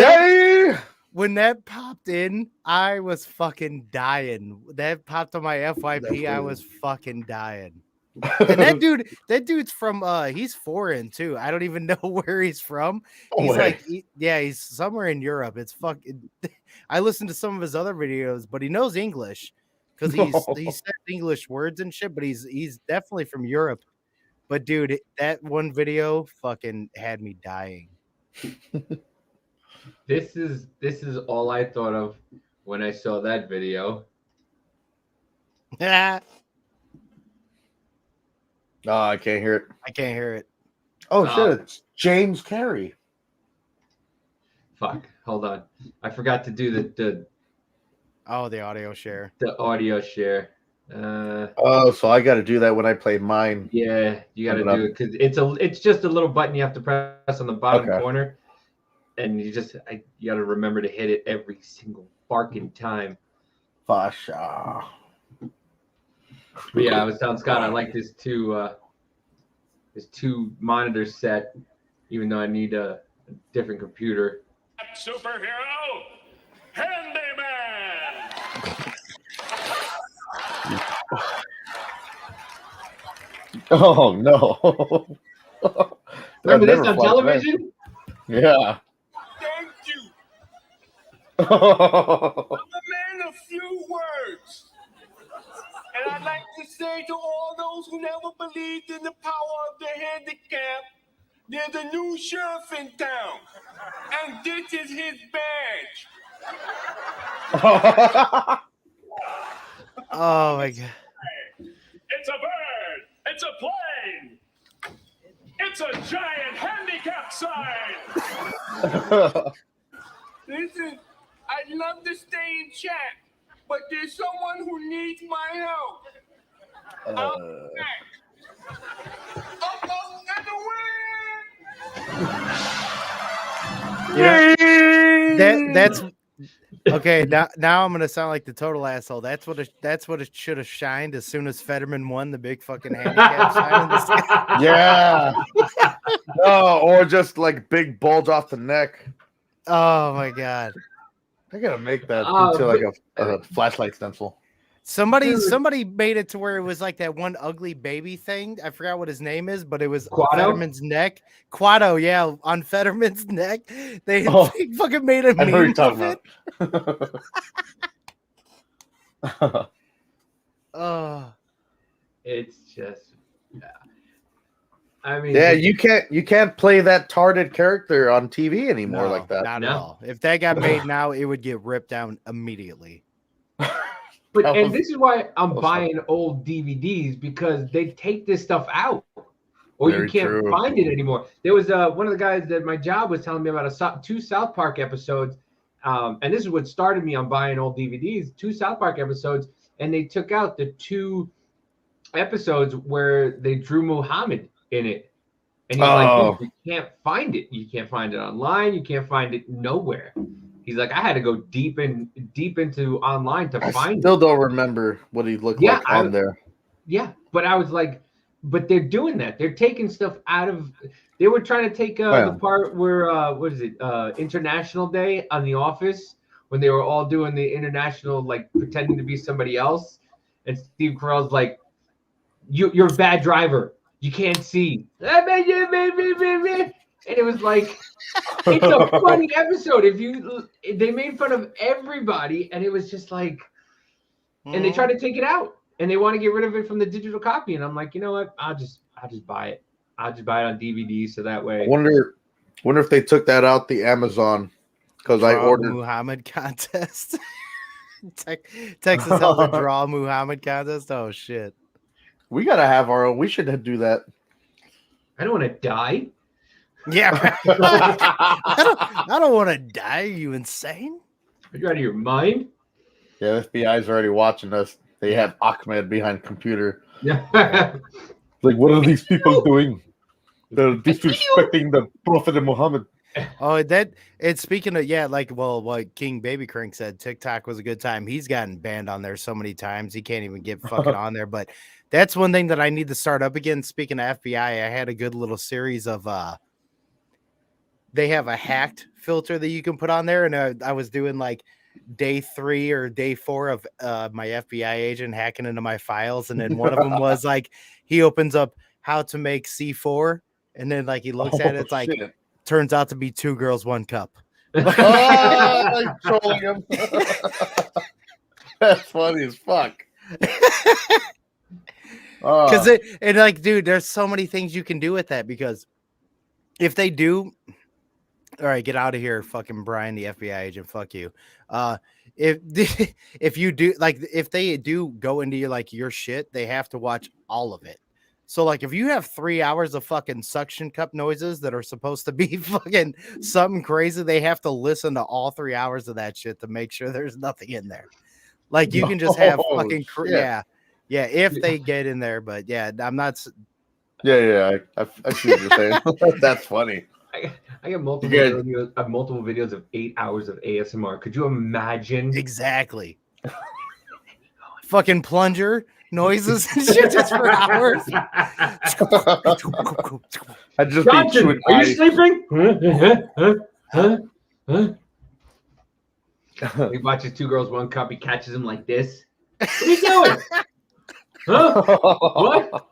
when that popped in, I was fucking dying. That popped on my FYP. I was fucking dying. And that dude's from he's foreign too. I don't even know where he's from. He's somewhere in Europe. It's fucking I listened to some of his other videos, but he knows English because he says English words and shit, but he's definitely from Europe. But dude, that one video fucking had me dying. This is all I thought of when I saw that video. Ah, Oh, I can't hear it. I can't hear it. Oh shit! It's James Carey. Fuck. Hold on. I forgot to do the audio share. the audio share. Oh, so I got to do that when I play mine. Yeah, you got to do it because it's just a little button you have to press on the bottom corner, and you got to remember to hit it every single barking time. Fasha. But yeah, I was telling Scott I like this two monitor set, even though I need a different computer. Superhero, Handyman. Oh no! Remember this on television? Yeah. Thank you. I'm a man of few words. And I'd like to say to all those who never believed in the power of the handicap, there's a new sheriff in town. And this is his badge. Oh my god. It's a bird. It's a plane. It's a giant handicap sign. Listen, I'd love to stay in chat, but there's someone who needs my help. I'll be back. Up, and away. That's okay. Now I'm gonna sound like the total asshole. That's what it should have shined as soon as Fetterman won the big fucking handicap sign in the sky. Yeah. Oh, or just like big bulge off the neck. Oh my god. I gotta make that into like a flashlight stencil. Somebody made it to where it was like that one ugly baby thing. I forgot what his name is, but it was Quado? Fetterman's neck. Quado, yeah, on Fetterman's neck. They fucking made a I know what you're meme talking of it. about. Oh, It's just, I mean, Yeah, you can't play that tarded character on TV anymore no, like that. Not No. at all. If that got made now, it would get ripped down immediately. But That and was- this is why I'm was buying old DVDs, because they take this stuff out, or Very you can't true. find it anymore. There was one of the guys at my job was telling me about two South Park episodes, and this is what started me on buying old DVDs. 2 South Park episodes, and they took out the 2 episodes where they drew Muhammad in it, and he's like, "Dude, you can't find it. You can't find it online. You can't find it nowhere." He's like, I had to go deep into online to I find still it. don't remember what he looked Yeah, like on there. Yeah, but I was like, but they're doing that. They're taking stuff out of. They were trying to take the part where what is it? International Day on The Office, when they were all doing the international, like pretending to be somebody else, and Steve Carell's like, "You're a bad driver. You can't see." And it was like, it's a funny episode. They made fun of everybody, and it was just like, and they tried to take it out, and they want to get rid of it from the digital copy. And I'm like, you know what? I'll just buy it. I'll just buy it on DVD, so that way. I wonder if they took that out the Amazon, because I Draw ordered. Muhammad contest. Texas held a draw Muhammad contest. Oh shit. We gotta have our own. We should do that. I don't want to die. Yeah. I don't want to die. Are you insane? Are you out of your mind? Yeah, FBI's already watching us. They have Ahmed behind computer. Yeah. Like, what are these people doing? They're disrespecting the Prophet Muhammad. Oh, it's speaking of, yeah, like, well, what King Baby Crank said, TikTok was a good time. He's gotten banned on there so many times. He can't even get fucking on there. But that's one thing that I need to start up again. Speaking of FBI, I had a good little series of, they have a hacked filter that you can put on there. And I was doing like day 3 or day 4 of my FBI agent hacking into my files. And then one of them was like, he opens up how to make C4. And then like, he looks at it, it's like, shit. turns out to be 2 girls, 1 cup. Oh, like trolling him. That's funny as fuck. Because it like, dude, there's so many things you can do with that, because if they do, all right, get out of here, fucking Brian, the FBI agent, fuck you. If you do, like, if they do go into your shit, they have to watch all of it. So like, if you have 3 hours of fucking suction cup noises that are supposed to be fucking something crazy, they have to listen to all 3 hours of that shit to make sure there's nothing in there. Like, you can just have fucking yeah, if they get in there. But yeah, I'm not. Yeah, I see what you're saying. That's funny. I got multiple videos. I have multiple videos of 8 hours of ASMR. Could you imagine? Exactly. Fucking plunger noises and shit just for hours. I just Johnson, are you sleeping? He watches 2 girls, 1 cup. He catches him like this. What are you doing? Huh? What?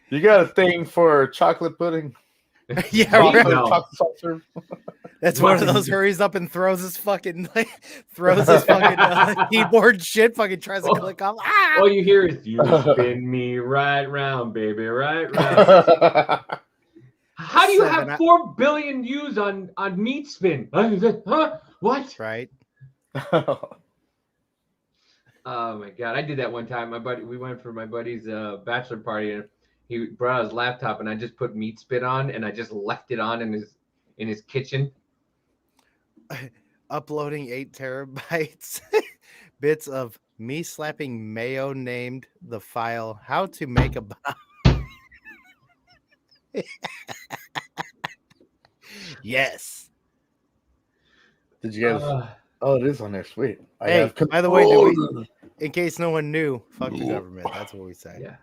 You got a thing for chocolate pudding? Yeah, Right. right. No. Chocolate soft serve? That's one of those hurries up and throws his fucking keyboard shit. Fucking tries to click off. Ah! All you hear is, "You spin me right round, baby, right round." How do you have 4 billion views on Meat Spin? Huh? What? Right. Oh my god, I did that one time. We went for my buddy's bachelor party, and he brought out his laptop, and I just put meat spit on, and I just left it on in his kitchen. Uploading 8 terabytes bits of me slapping mayo named the file how to make a bomb. Yes. Did you guys? Oh, it is on there. Sweet. Hey, by the way, in case no one knew, fuck the government. That's what we say. Yeah.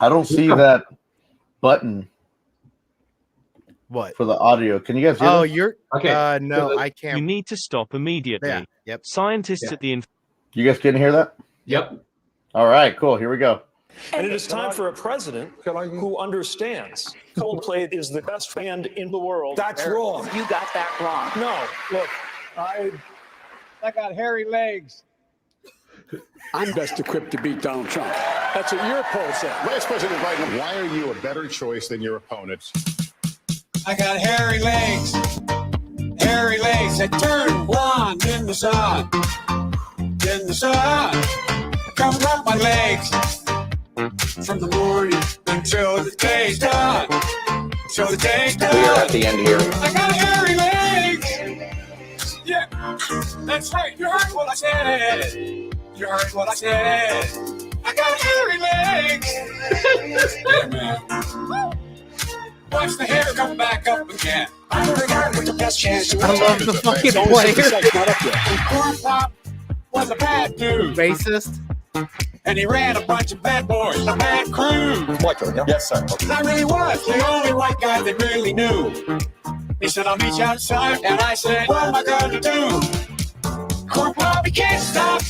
I don't see that button. What? For the audio. Can you guys hear this? You're okay. No, I can't. You need to stop immediately. Yeah. Yep. Scientists at the You guys can hear that? Yep. All right, cool. Here we go. And it is time for a president who understands Coldplay is the best band in the world. That's wrong. You got that wrong. No, look, I got hairy legs. I'm best equipped to beat Donald Trump. That's what your poll said. Vice President Biden, why are you a better choice than your opponents? I got hairy legs. Hairy legs that turn blonde in the sun. In the sun. Come up my legs. From the morning until the day's done. Till the day's done. We are at the end here. I got hairy legs. Yeah, that's right. You heard what I said. You heard what I said. I got hairy legs. Yeah, man. Watch the hair come back up again. I'm the guy with the best chance to win. I love the fucking player. Corn Pop was a bad dude. Racist. And he ran a bunch of bad boys, a bad crew. Yes, sir. I really was the only white guy that really knew. He said, I'll meet you outside. And I said, what am I gonna do? Corn Pop, he can't stop.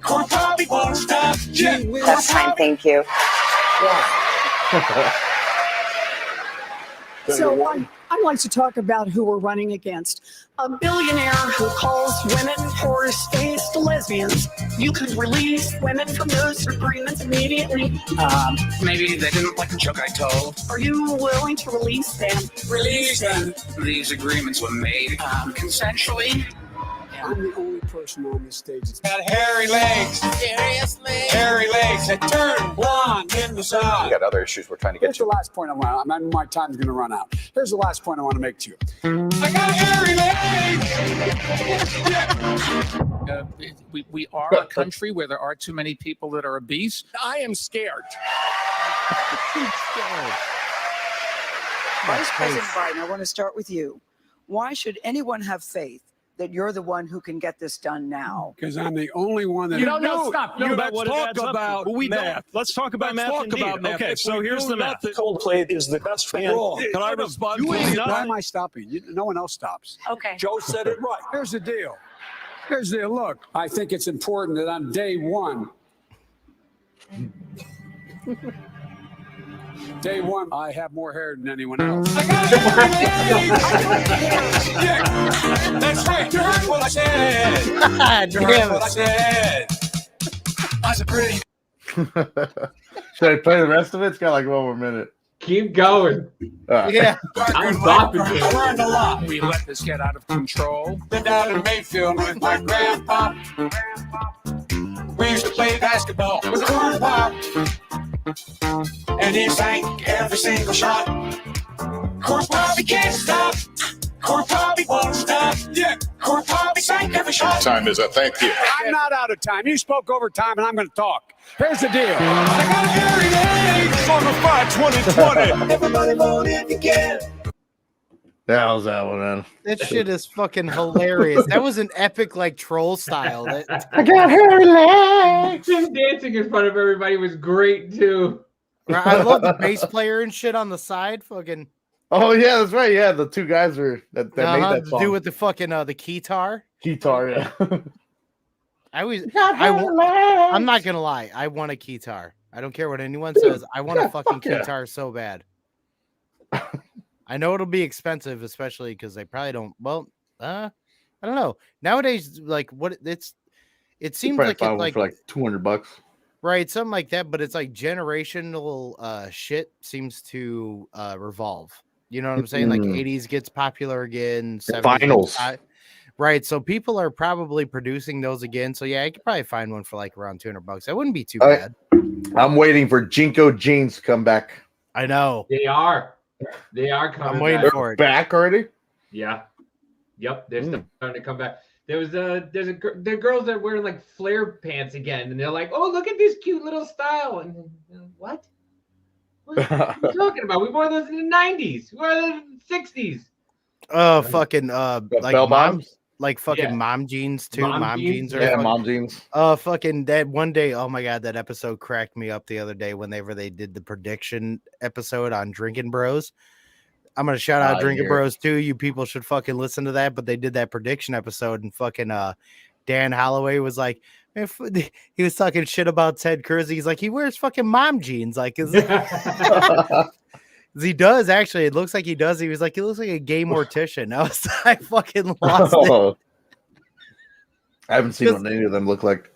Corn Pop, he won't stop. Yeah. That's fine, thank you. So I'd like to talk about who we're running against. A billionaire who calls women horse-faced lesbians. You could release women from those agreements immediately. Maybe they didn't like the joke I told. Are you willing to release them? Release them. These agreements were made consensually. I'm the only person on this stage that's got hairy legs. Seriously? Hairy legs that turn blonde in the sun. We got other issues we're trying to get Here's to. the last point I want. My time's going to run out. Here's the last point I want to make to you. I got hairy legs. We are a country where there are too many people that are obese. I am scared. Vice President Biden, I want to start with you. Why should anyone have faith that you're the one who can get this done now? Because I'm the only one that... stop. Let's talk about math. Let's talk about math. Okay, so here's the math. Coldplay is the best band. Can I respond? Why am I stopping? No one else stops. Okay. Joe said it right. Here's the deal. Here's the deal. Look, I think it's important that on day one, I have more hair than anyone else. That's right. You heard what I said. You heard what I said. I said pretty. Should I play the rest of it? It's got like 1 more minute. Keep going. Yeah. I'm bopping I it. learned a lot. We let this get out of control. Been down in Mayfield with my grandpa. We used to play basketball with Corn Pop. And he sank every single shot. Corn Pop, he can't stop. Corn Pop, he won't stop. Yeah, Corn Pop, he sank every shot. Time is up. Thank you. I'm not out of time. You spoke over time, and I'm going to talk. Here's the deal. I got hairy legs. Song of 5 2020. Everybody vote if you can. That was that one, man. That shit is fucking hilarious. That was an epic, like, troll style. I got hairy legs. Him dancing in front of everybody was great too. I love the bass player and shit on the side. Fucking. Oh yeah, that's right. Yeah, the two guys were that made that to song. do with the fucking the keytar. Guitar, yeah. I'm not gonna lie. I want a keytar. I don't care what anyone says. I want a fucking keytar so bad. I know it'll be expensive, especially because they probably don't. Well, I don't know. Nowadays, like it seems like it's like for like $200, right? Something like that. But it's like generational shit seems to revolve. You know what I'm saying? Like 80s gets popular again. 70s Finals. Right. So people are probably producing those again. So yeah, I could probably find one for like around $200. That wouldn't be too All right. bad. I'm waiting for Jinko jeans to come back. I know. They are coming. I'm waiting back. for it. Back already? Yeah. Yep. They're starting to come back. There are girls that are wearing like flare pants again, and they're like, "Oh, look at this cute little style." And what? What are you talking about? We wore those in the 90s. We wore those in the 60s. Fucking like bell mom, bottoms? like fucking Yeah. mom jeans too. Mom Mom jeans? jeans are Yeah, fucking, mom jeans. fucking that one day. Oh my god, that episode cracked me up the other day whenever they did the prediction episode on Drinking Bros. I'm gonna shout out Drinking yeah. Bros too. You people should fucking listen to that. But they did that prediction episode, and fucking Dan Holloway was like, he was talking shit about Ted Cruz. He's like, he wears fucking mom jeans, like, he does actually. It looks like he does. He was like, he looks like a gay mortician. I fucking lost it. I haven't seen what any of them look like.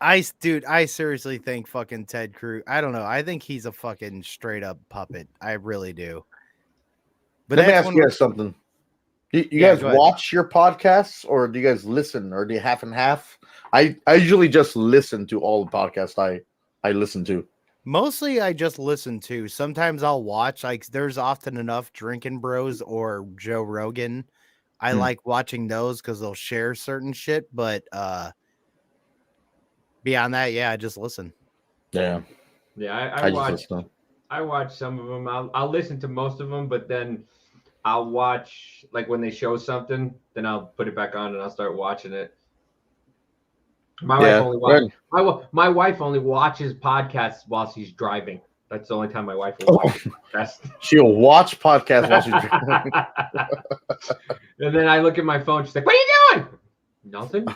I seriously think fucking Ted Cruz. I don't know. I think he's a fucking straight up puppet. I really do. But Let me ask you guys something. You Yeah, guys go ahead. watch your podcasts, or do you guys listen, or do you half and half? I usually just listen to all the podcasts I listen to. Mostly I just listen to. Sometimes I'll watch. Like there's often enough Drinking Bros or Joe Rogan. I like watching those because they'll share certain shit. But beyond that, yeah, I just listen. Yeah. Yeah, I just listen. I watch some of them. I'll listen to most of them, but then I'll watch like when they show something, then I'll put it back on and I'll start watching it. My wife only watches podcasts while she's driving. That's the only time my wife will watch podcasts. She'll watch podcasts while she's driving. And then I look at my phone. She's like, "What are you doing?" Nothing.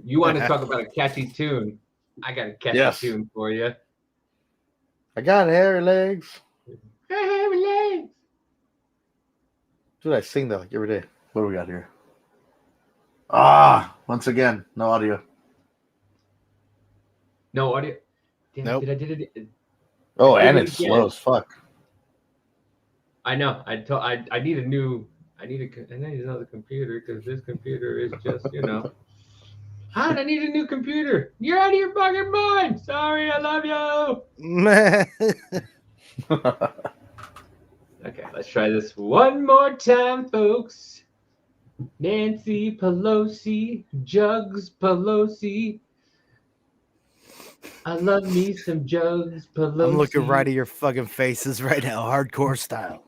You want to talk about a catchy tune? I got a catchy tune for you. I got hairy legs. Hairy legs. Dude, I sing that like every day. What do we got here? Once again, no audio. No audio. Damn, Nope. Did it? Oh, I did and it it's again. slow as fuck. I know. I need a new. I need another computer because this computer is just Hon, I need a new computer. You're out of your fucking mind. Sorry, I love you. Okay, let's try this one more time, folks. Nancy Pelosi, Jugs Pelosi. I love me some Jugs Pelosi. I'm looking right at your fucking faces right now, hardcore style.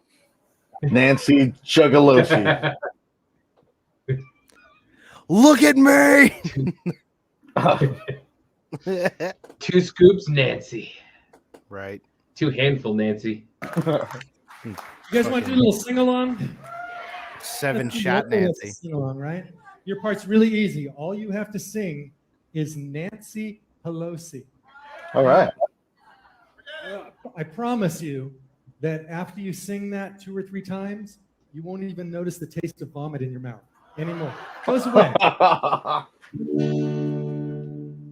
Nancy Juggalosi. Look at me. 2 scoops, Nancy. Right. 2 handful, Nancy. You guys want to do a little sing along? 7-shot Nancy. Sing along, right? Your part's really easy. All you have to sing is Nancy Pelosi. All right. I promise you that after you sing that 2 or 3 times, you won't even notice the taste of vomit in your mouth anymore. Goes away.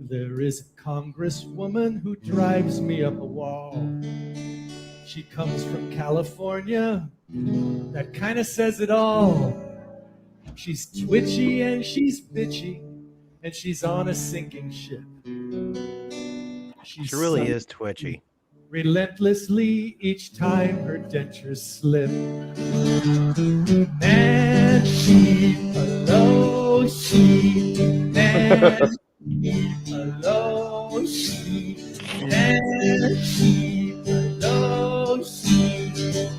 There is a congresswoman who drives me up a wall. She comes from California. That kind of says it all. She's twitchy and she's bitchy, and she's on a sinking ship. She really is twitchy. Relentlessly each time her dentures slip. Nancy Pelosi, Nancy Pelosi, Nancy Pelosi.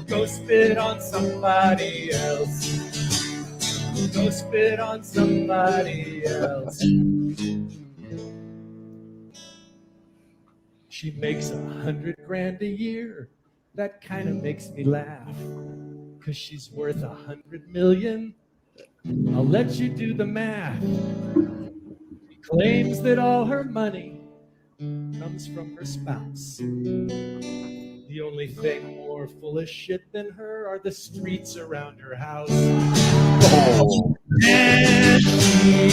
Go spit on somebody else. Go spit on somebody else. She makes $100,000 a year. That kind of makes me laugh. 'Cause she's worth $100 million. I'll let you do the math. She claims that all her money comes from her spouse. The only thing more full of shit than her are the streets around her house. Oh. Nancy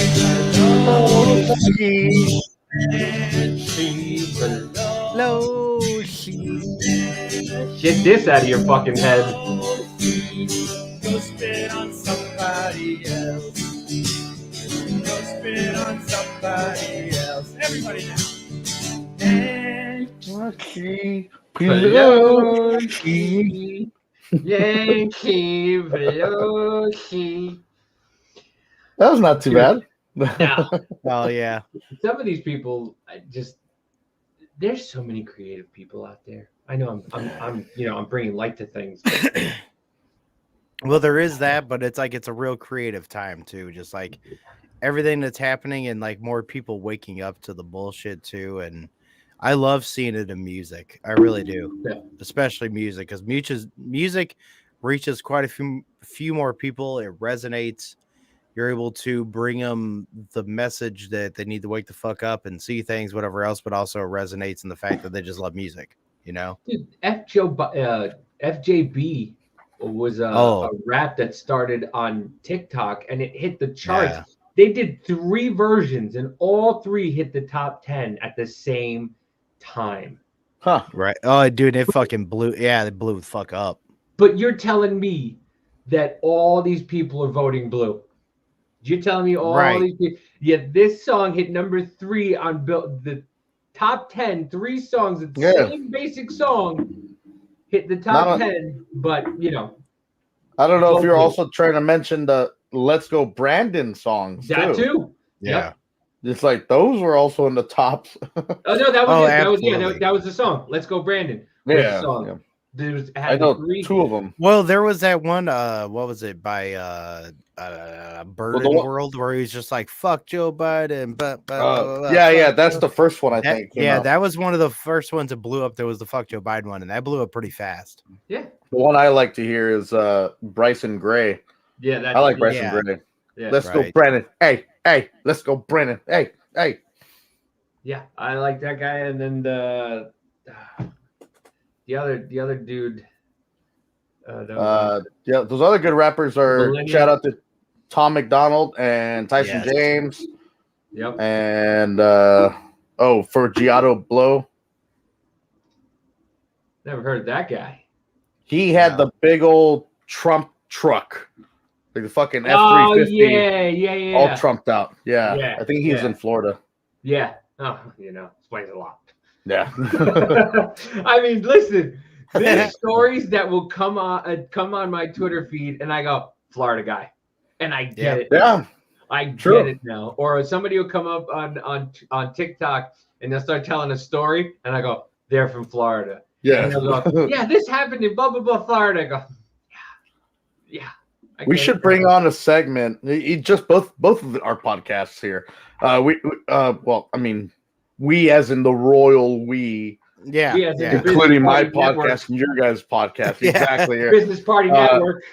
Pelosi. Get this out of your fucking head. Go spit on somebody else. Pelosi, Pelosi. Yankee Pelosi. That was not too bad. Now, Oh yeah. some of these people, there's so many creative people out there. I know I'm bringing light to things. Well, there is that, but it's like it's a real creative time too. Just like everything that's happening and like more people waking up to the bullshit too. And I love seeing it in music. I really do, especially music, because music reaches quite a few more people. It resonates. You're able to bring them the message that they need to wake the fuck up and see things, whatever else, but also it resonates in the fact that they just love music, you know? Dude, FJB was a rap that started on TikTok and it hit the charts. Yeah. They did 3 versions and all 3 hit the top 10 at the same time. Huh. Right. Oh, dude, it fucking blew. Yeah, it blew the fuck up. But you're telling me that all these people are voting blue. You're telling me all these people. Yet this song hit number 3 on the top 10. 3 songs, the same basic song hit the top 10. But I don't know if you're also trying to mention the "Let's Go Brandon" songs that too. Yeah. It's like those were also in the tops. Oh no, that was it. That was the song. "Let's Go Brandon." Yeah. Song. Yeah. I know 2 of them. Well, there was that one. What was it by Bird in World, where he's just like "fuck Joe Biden." Yeah, that's the first one I think. That was one of the first ones that blew up. There was the "fuck Joe Biden" one, and that blew up pretty fast. Yeah. The one I like to hear is Bryson Gray. Yeah, I like Bryson Gray. Yeah, let's go, Brandon. Hey, let's go, Brandon. Hey. Yeah, I like that guy, and then the other dude. Those other good rappers are shout out to Tom McDonald and Tyson James. Yep. And Forgiato Blow. Never heard of that guy. He had the big old Trump truck. Like the fucking F-350. Oh, yeah. All trumped out. Yeah. I think he's in Florida. Yeah. Oh, explains a lot. Yeah. I mean, listen, there's stories that will come on my Twitter feed, and I go, Florida guy. And I get it. Yeah. I get it now. Or somebody will come up on TikTok, and they'll start telling a story, and I go, they're from Florida. Yeah. And they'll go, yeah, this happened in blah, blah, blah, Florida. I go, yeah. We should bring on a segment. Just both of our podcasts here. We as in the royal we. Yeah. Including my podcast and your guys' podcast. Exactly. Business Party Network.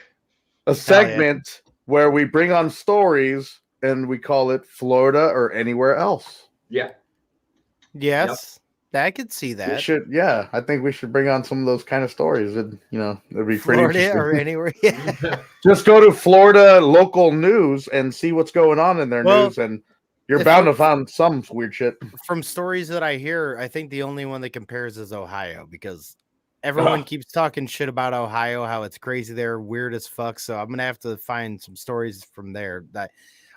A segment where we bring on stories and we call it Florida or anywhere else. Yeah. Yes. I could see that. We should, I think we should bring on some of those kind of stories. It'd be pretty Florida interesting. or anywhere. Yeah. Just go to Florida local news and see what's going on in their news, and you're bound to find some weird shit. From stories that I hear, I think the only one that compares is Ohio, because everyone keeps talking shit about Ohio, how it's crazy there, weird as fuck. So I'm gonna have to find some stories from there that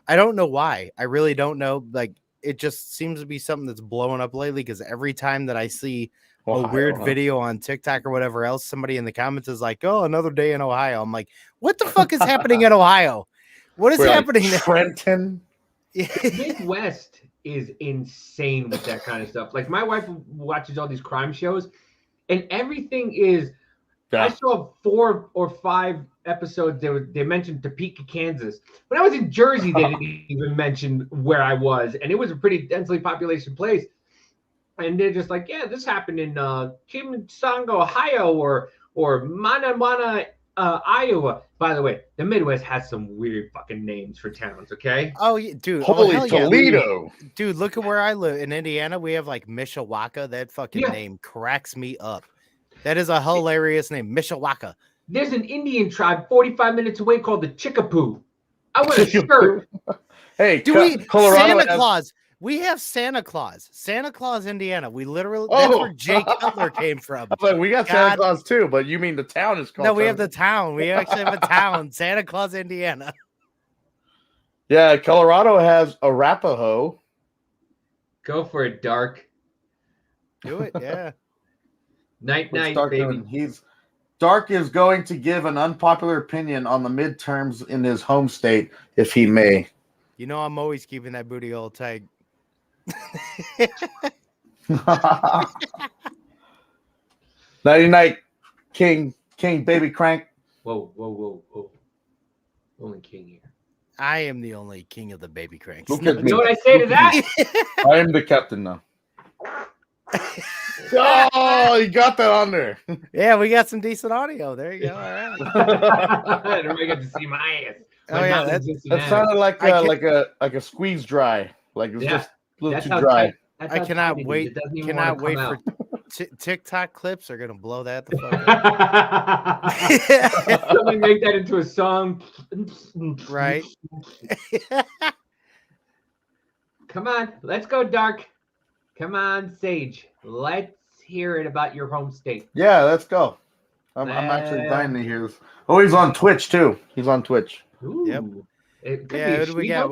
I don't know why. I really don't know. Like, it just seems to be something that's blowing up lately, because every time that I see a weird video on TikTok or whatever else, somebody in the comments is like, "Oh, another day in Ohio." I'm like, what the fuck is happening in Ohio? What is happening there? Trenton. The Midwest is insane with that kind of stuff. Like, my wife watches all these crime shows, and everything is. I saw 4 or 5 episodes. They mentioned Topeka, Kansas. When I was in Jersey, they didn't even mention where I was, and it was a pretty densely populated place. And they're just like, yeah, this happened in Chimichanga, Ohio, or Mana, Iowa. By the way, the Midwest has some weird fucking names for towns. Okay. Oh, yeah, dude. Holy Toledo. Dude, look at where I live in Indiana. We have like Mishawaka. That fucking name cracks me up. That is a hilarious name, Mishawaka. There's an Indian tribe 45 minutes away called the Chicopoo. I want a shirt. Hey, Colorado Santa Claus. We have Santa Claus, Indiana. We literally, that's where Jake Cutler came from. Like, we got Santa Claus too, but you mean the town is called? No, we have the town. We actually have a town, Santa Claus, Indiana. Yeah, Colorado has Arapaho. Go for it, Dark. Do it, yeah. Night, What's night, Dark baby. doing? Dark is going to give an unpopular opinion on the midterms in his home state, if he may. You know, I'm always keeping that booty hole tight. Nighty night, King, baby crank. Whoa. Only King here. I am the only king of the baby cranks. Look at You me. know what I say to that? I am the captain now. Oh, you got that on there. Yeah, we got some decent audio. There you go. All right. Everybody got to see my ass. Oh yeah, that sounded like a squeeze dry. Like it's just a little too dry. I cannot wait. Cannot wait for TikTok clips are gonna blow that the fuck up. Somebody make that into a song. Right. Come on, let's go, Dark. Come on, Sage. Let's hear it about your home state. Yeah, let's go. I'm actually dying to hear this. Oh, he's on Twitch too. He's on Twitch. Ooh. Yep. Yeah, who do we got?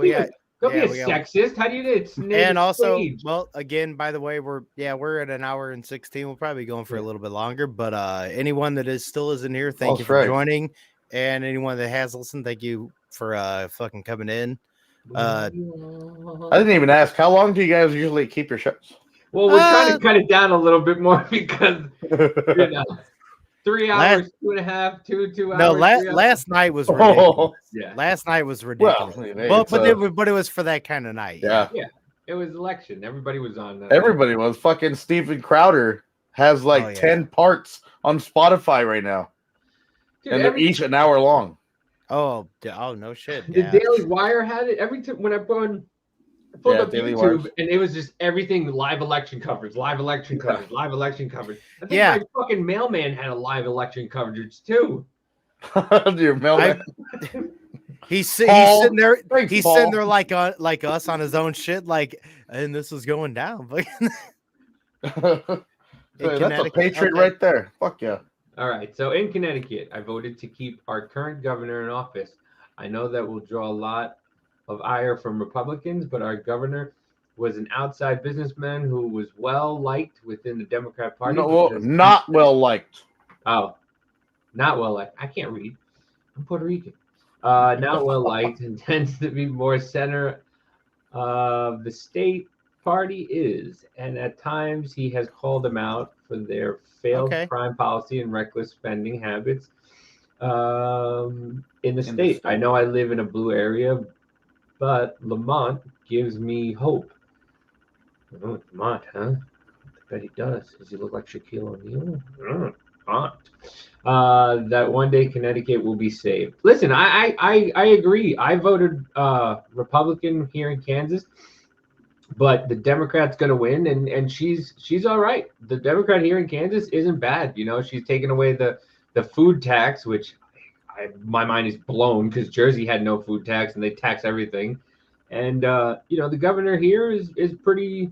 Don't be a sexist. How do you do it? And also, well, again, by the way, we're at an hour and 16. We'll probably be going for a little bit longer. But anyone that still isn't here, thank you for joining. And anyone that has listened, thank you for fucking coming in. I didn't even ask. How long do you guys usually keep your shows? Well, we're trying to cut it down a little bit more because 3 hours, 2.5, 2 hours. No, last night was ridiculous. Yeah, last night was ridiculous. Well, but it was for that kind of night. Yeah. It was election. Everybody was on. Everybody was. Fucking Steven Crowder has 10 parts on Spotify right now, and they're each an hour long. Oh no shit. The Daily Wire had it every time when I pulled up Daily YouTube, Wire. and it was just everything live election coverage. I think my fucking mailman had a live election coverage too. Your mailman. He's sitting there. He's sitting there like us on his own shit. And this is going down. That's a patriot right there. Fuck yeah. All right. So in Connecticut, I voted to keep our current governor in office. I know that will draw a lot of ire from Republicans, but our governor was an outside businessman who was well liked within the Democrat Party. No, not well liked. Oh, not well liked. I can't read. I'm Puerto Rican. Not well liked and tends to be more center of the state party is, and at times he has called them out for their failed crime policy and reckless spending habits in the state. I know I live in a blue area, but Lamont gives me hope. Oh, Lamont, huh? I bet he does. Does he look like Shaquille O'Neal? That one day Connecticut will be saved. Listen, I agree. I voted Republican here in Kansas, but the Democrat's going to win, and she's all right. The Democrat here in Kansas isn't bad. She's taken away the food tax, which my mind is blown because Jersey had no food tax and they tax everything. And the governor here is pretty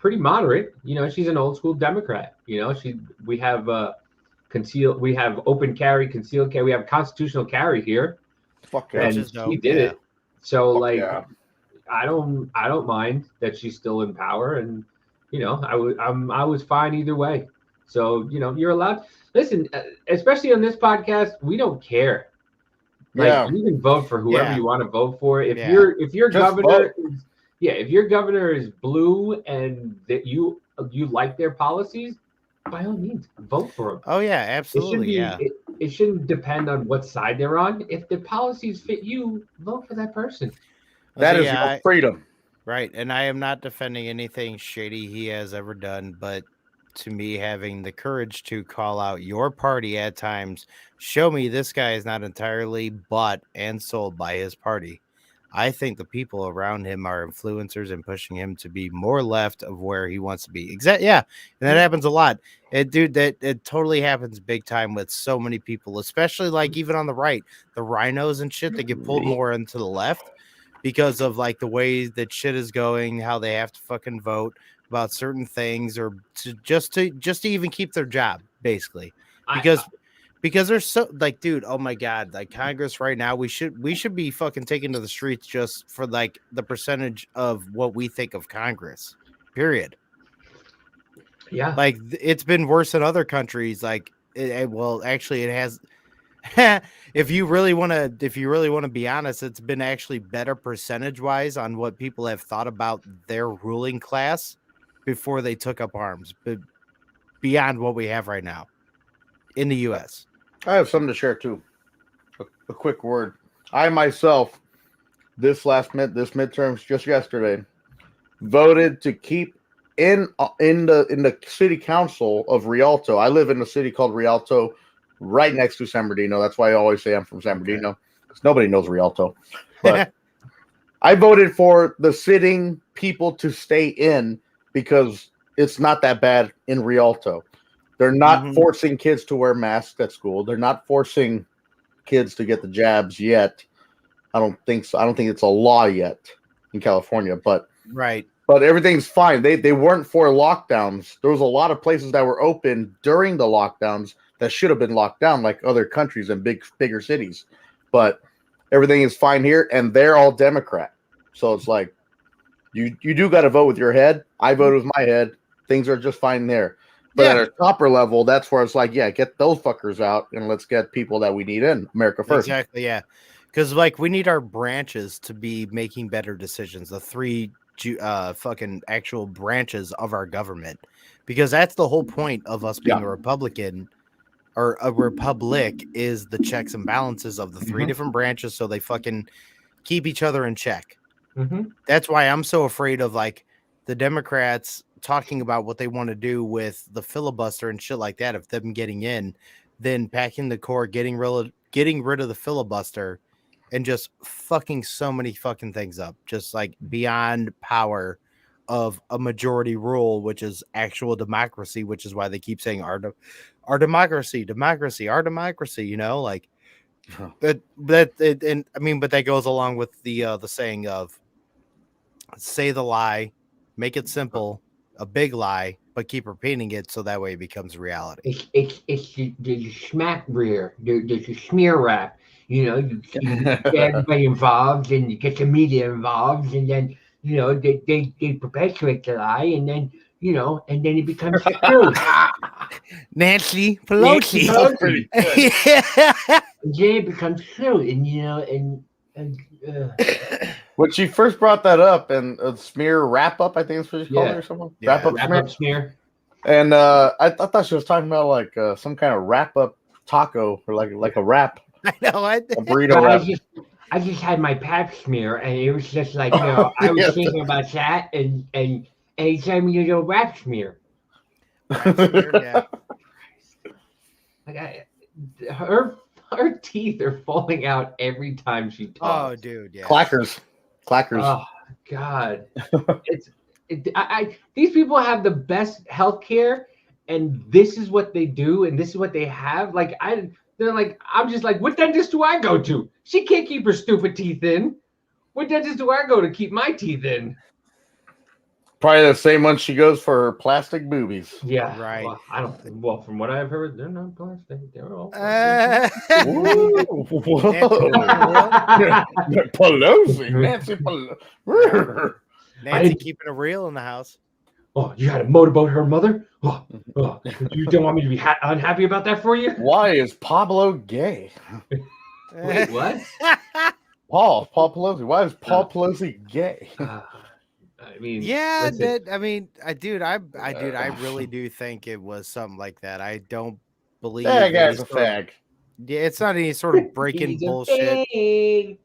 moderate. She's an old school Democrat. We have we have open carry, concealed carry, we have constitutional carry here. Fuck yeah. And she did it. So I don't mind that she's still in power, and I was fine either way. So you're allowed. Listen, especially on this podcast, we don't care. You can vote for whoever you want to vote for. If your governor if your governor is blue and that you like their policies, by all means, vote for them. Oh yeah, absolutely. It shouldn't depend on what side they're on. If the policies fit you, vote for that person. That is your freedom. Right. And I am not defending anything shady he has ever done, but to me, having the courage to call out your party at times, show me this guy is not entirely bought and sold by his party. I think the people around him are influencers and pushing him to be more left of where he wants to be. Yeah. And that happens a lot. It totally happens big time with so many people, especially even on the right, the rhinos and shit that get pulled more into the left because of the way that shit is going, how they have to fucking vote about certain things or just to even keep their job, basically. Because they're so dude, oh my God, Congress right now, we should be fucking taken to the streets just for the percentage of what we think of Congress. Period. Yeah. Like it's been worse in other countries. Like, well, actually, it has. if you really want to be honest, it's been actually better percentage wise on what people have thought about their ruling class before they took up arms, but beyond what we have right now in the U.S. I have something to share too. A quick word. I myself, this midterms just yesterday, voted to keep in the city council of Rialto. I live in a city called Rialto, right next to San Bernardino. That's why I always say I'm from San Bernardino, because nobody knows Rialto. But I voted for the sitting people to stay in because it's not that bad in Rialto. They're not forcing kids to wear masks at school. They're not forcing kids to get the jabs yet. I don't think so. I don't think it's a law yet in California, but everything's fine. They weren't for lockdowns. There was a lot of places that were open during the lockdowns that should have been locked down, like other countries and bigger cities. But everything is fine here, and they're all Democrat. So it's like you do got to vote with your head. I voted with my head. Things are just fine there. But at a topper level, that's where it's like, yeah, get those fuckers out and let's get people that we need in. America first. Exactly, yeah. Because like we need our branches to be making better decisions. The three fucking actual branches of our government, because that's the whole point of us being a Republican or a republic, is the checks and balances of the three different branches, so they fucking keep each other in check. That's why I'm so afraid of like the Democrats talking about what they want to do with the filibuster and shit like that. If them getting in, then packing the court, getting rid of the filibuster, and just fucking so many fucking things up, just like beyond power of a majority rule, which is actual democracy, which is why they keep saying our democracy, our democracy, you know, like and I mean, but that goes along with the saying of say the lie, make it simple, a big lie, but keep repeating it so that way it becomes reality. It's the smack rear, there's a smear rap. You know, you get everybody involved, and you get the media involved, and then you know they perpetuate the lie, and then you know, and then it becomes the truth. Nancy Pelosi. And then it becomes true, and you know, and when she first brought that up, and smear wrap up, I think it's what she called it or something. Wrap up smear. And I thought she was talking about like some kind of wrap up taco or like a wrap. I know. A burrito wrap. I just had my pap smear, and it was just like, you know, I was thinking about that, and he said me to do a wrap smear. Like her teeth are falling out every time she talks. Oh, dude, yeah. Clackers. Oh God, these people have the best healthcare, and this is what they do, and this is what they have. Like they're like, I'm just like, what dentist do I go to? She can't keep her stupid teeth in. What dentist do I go to keep my teeth in? Probably the same one she goes for her plastic boobies. Yeah, right. Well, I don't. Well, from what I've heard, they're not plastic. They're all. Pelosi, Nancy Pelosi. Nancy keeping it real in the house. Oh, you had a motorboat her mother? Oh, you don't want me to be unhappy about that for you? Why is Pablo gay? Wait, what? Paul Pelosi. Why is Paul Pelosi gay? I mean, yeah, I really do think it was something like that. I don't believe that guy's a fag. Yeah, it's not any sort of breaking bullshit. Even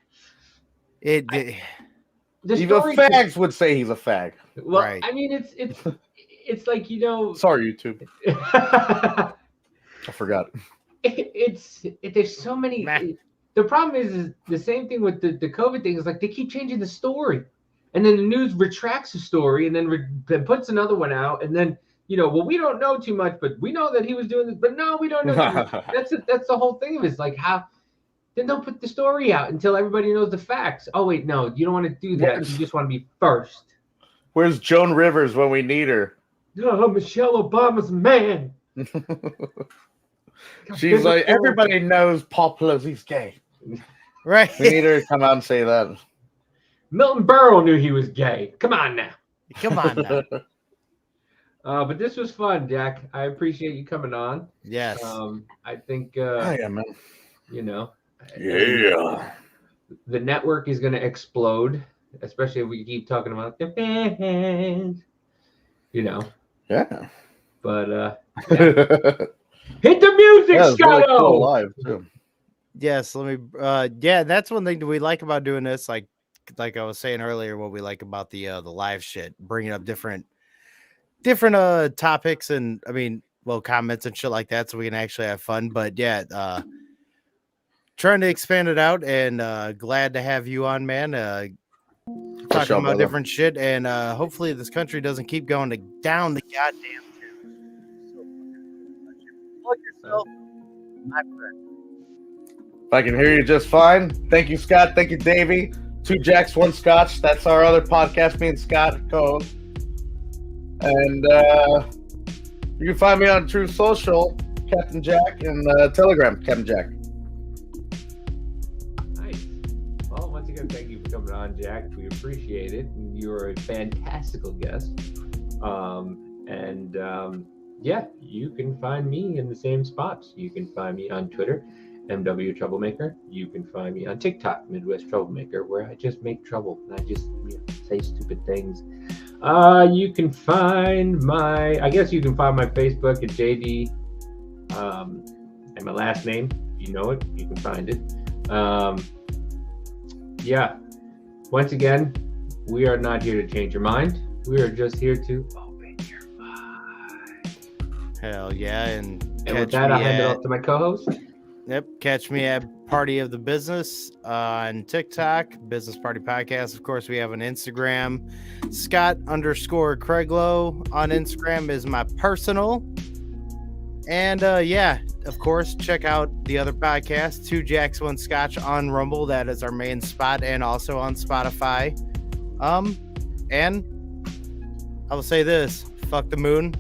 fags would say he's a fag. Well, right. I mean, it's like, you know. Sorry, YouTube. I forgot. There's so many. The problem is the same thing with the COVID thing. Is like they keep changing the story, and then the news retracts the story, and then puts another one out, and then you know, well, we don't know too much, but we know that he was doing this, but no, we don't know. That's the whole thing of it. It's like how. Then don't put the story out until everybody knows the facts. Oh wait, no, you don't want to do that. You just want to be first. Where's Joan Rivers when we need her? Oh, Michelle Obama's man. She's like, everybody knows Paul Pelosi's gay. Right. We need her to come out and say that. Milton Berle knew he was gay. Come on now. But this was fun, Jack. I appreciate you coming on. Yes. I think yeah, man. You know, Yeah. the network is going to explode, especially if we keep talking about the fans. You know. Yeah. But yeah. Hit the music, Yeah, it's really Scotto! cool live too. Yes, let me yeah, that's one thing that we like about doing this, like I was saying earlier, what we like about the live shit, bringing up different topics and I mean, well, comments and shit like that, so we can actually have fun. But yeah, trying to expand it out, and glad to have you on, man. Talking sure, about brother. different shit, and hopefully this country doesn't keep going down the goddamn Look yourself, my friend. If I can hear you just fine. Thank you, Scott. Thank you, Davey. 2 Jacks, 1 Scotch. That's our other podcast, me and Scott co-host. And you can find me on True Social, Captain Jack, and Telegram, Captain Jack. Nice. Well, once again, thank you for coming on, Jack. We appreciate it. You're a fantastical guest. Yeah, you can find me in the same spots. You can find me on Twitter, MW Troublemaker. You can find me on TikTok, Midwest Troublemaker, where I just make trouble and I just say stupid things. You can find my Facebook at JD, and my last name. You know it. You can find it. Yeah. Once again, we are not here to change your mind. We are just here to open your mind. Hell yeah. And with that, I'll hand it off to my co-host. Yep. Catch me at Party of the Business on TikTok, Business Party Podcast. Of course, we have an Instagram. Scott_Craiglow on Instagram is my personal. And yeah, of course, check out the other podcast, 2 Jacks, 1 Scotch on Rumble. That is our main spot, and also on Spotify. And I will say this, fuck the moon.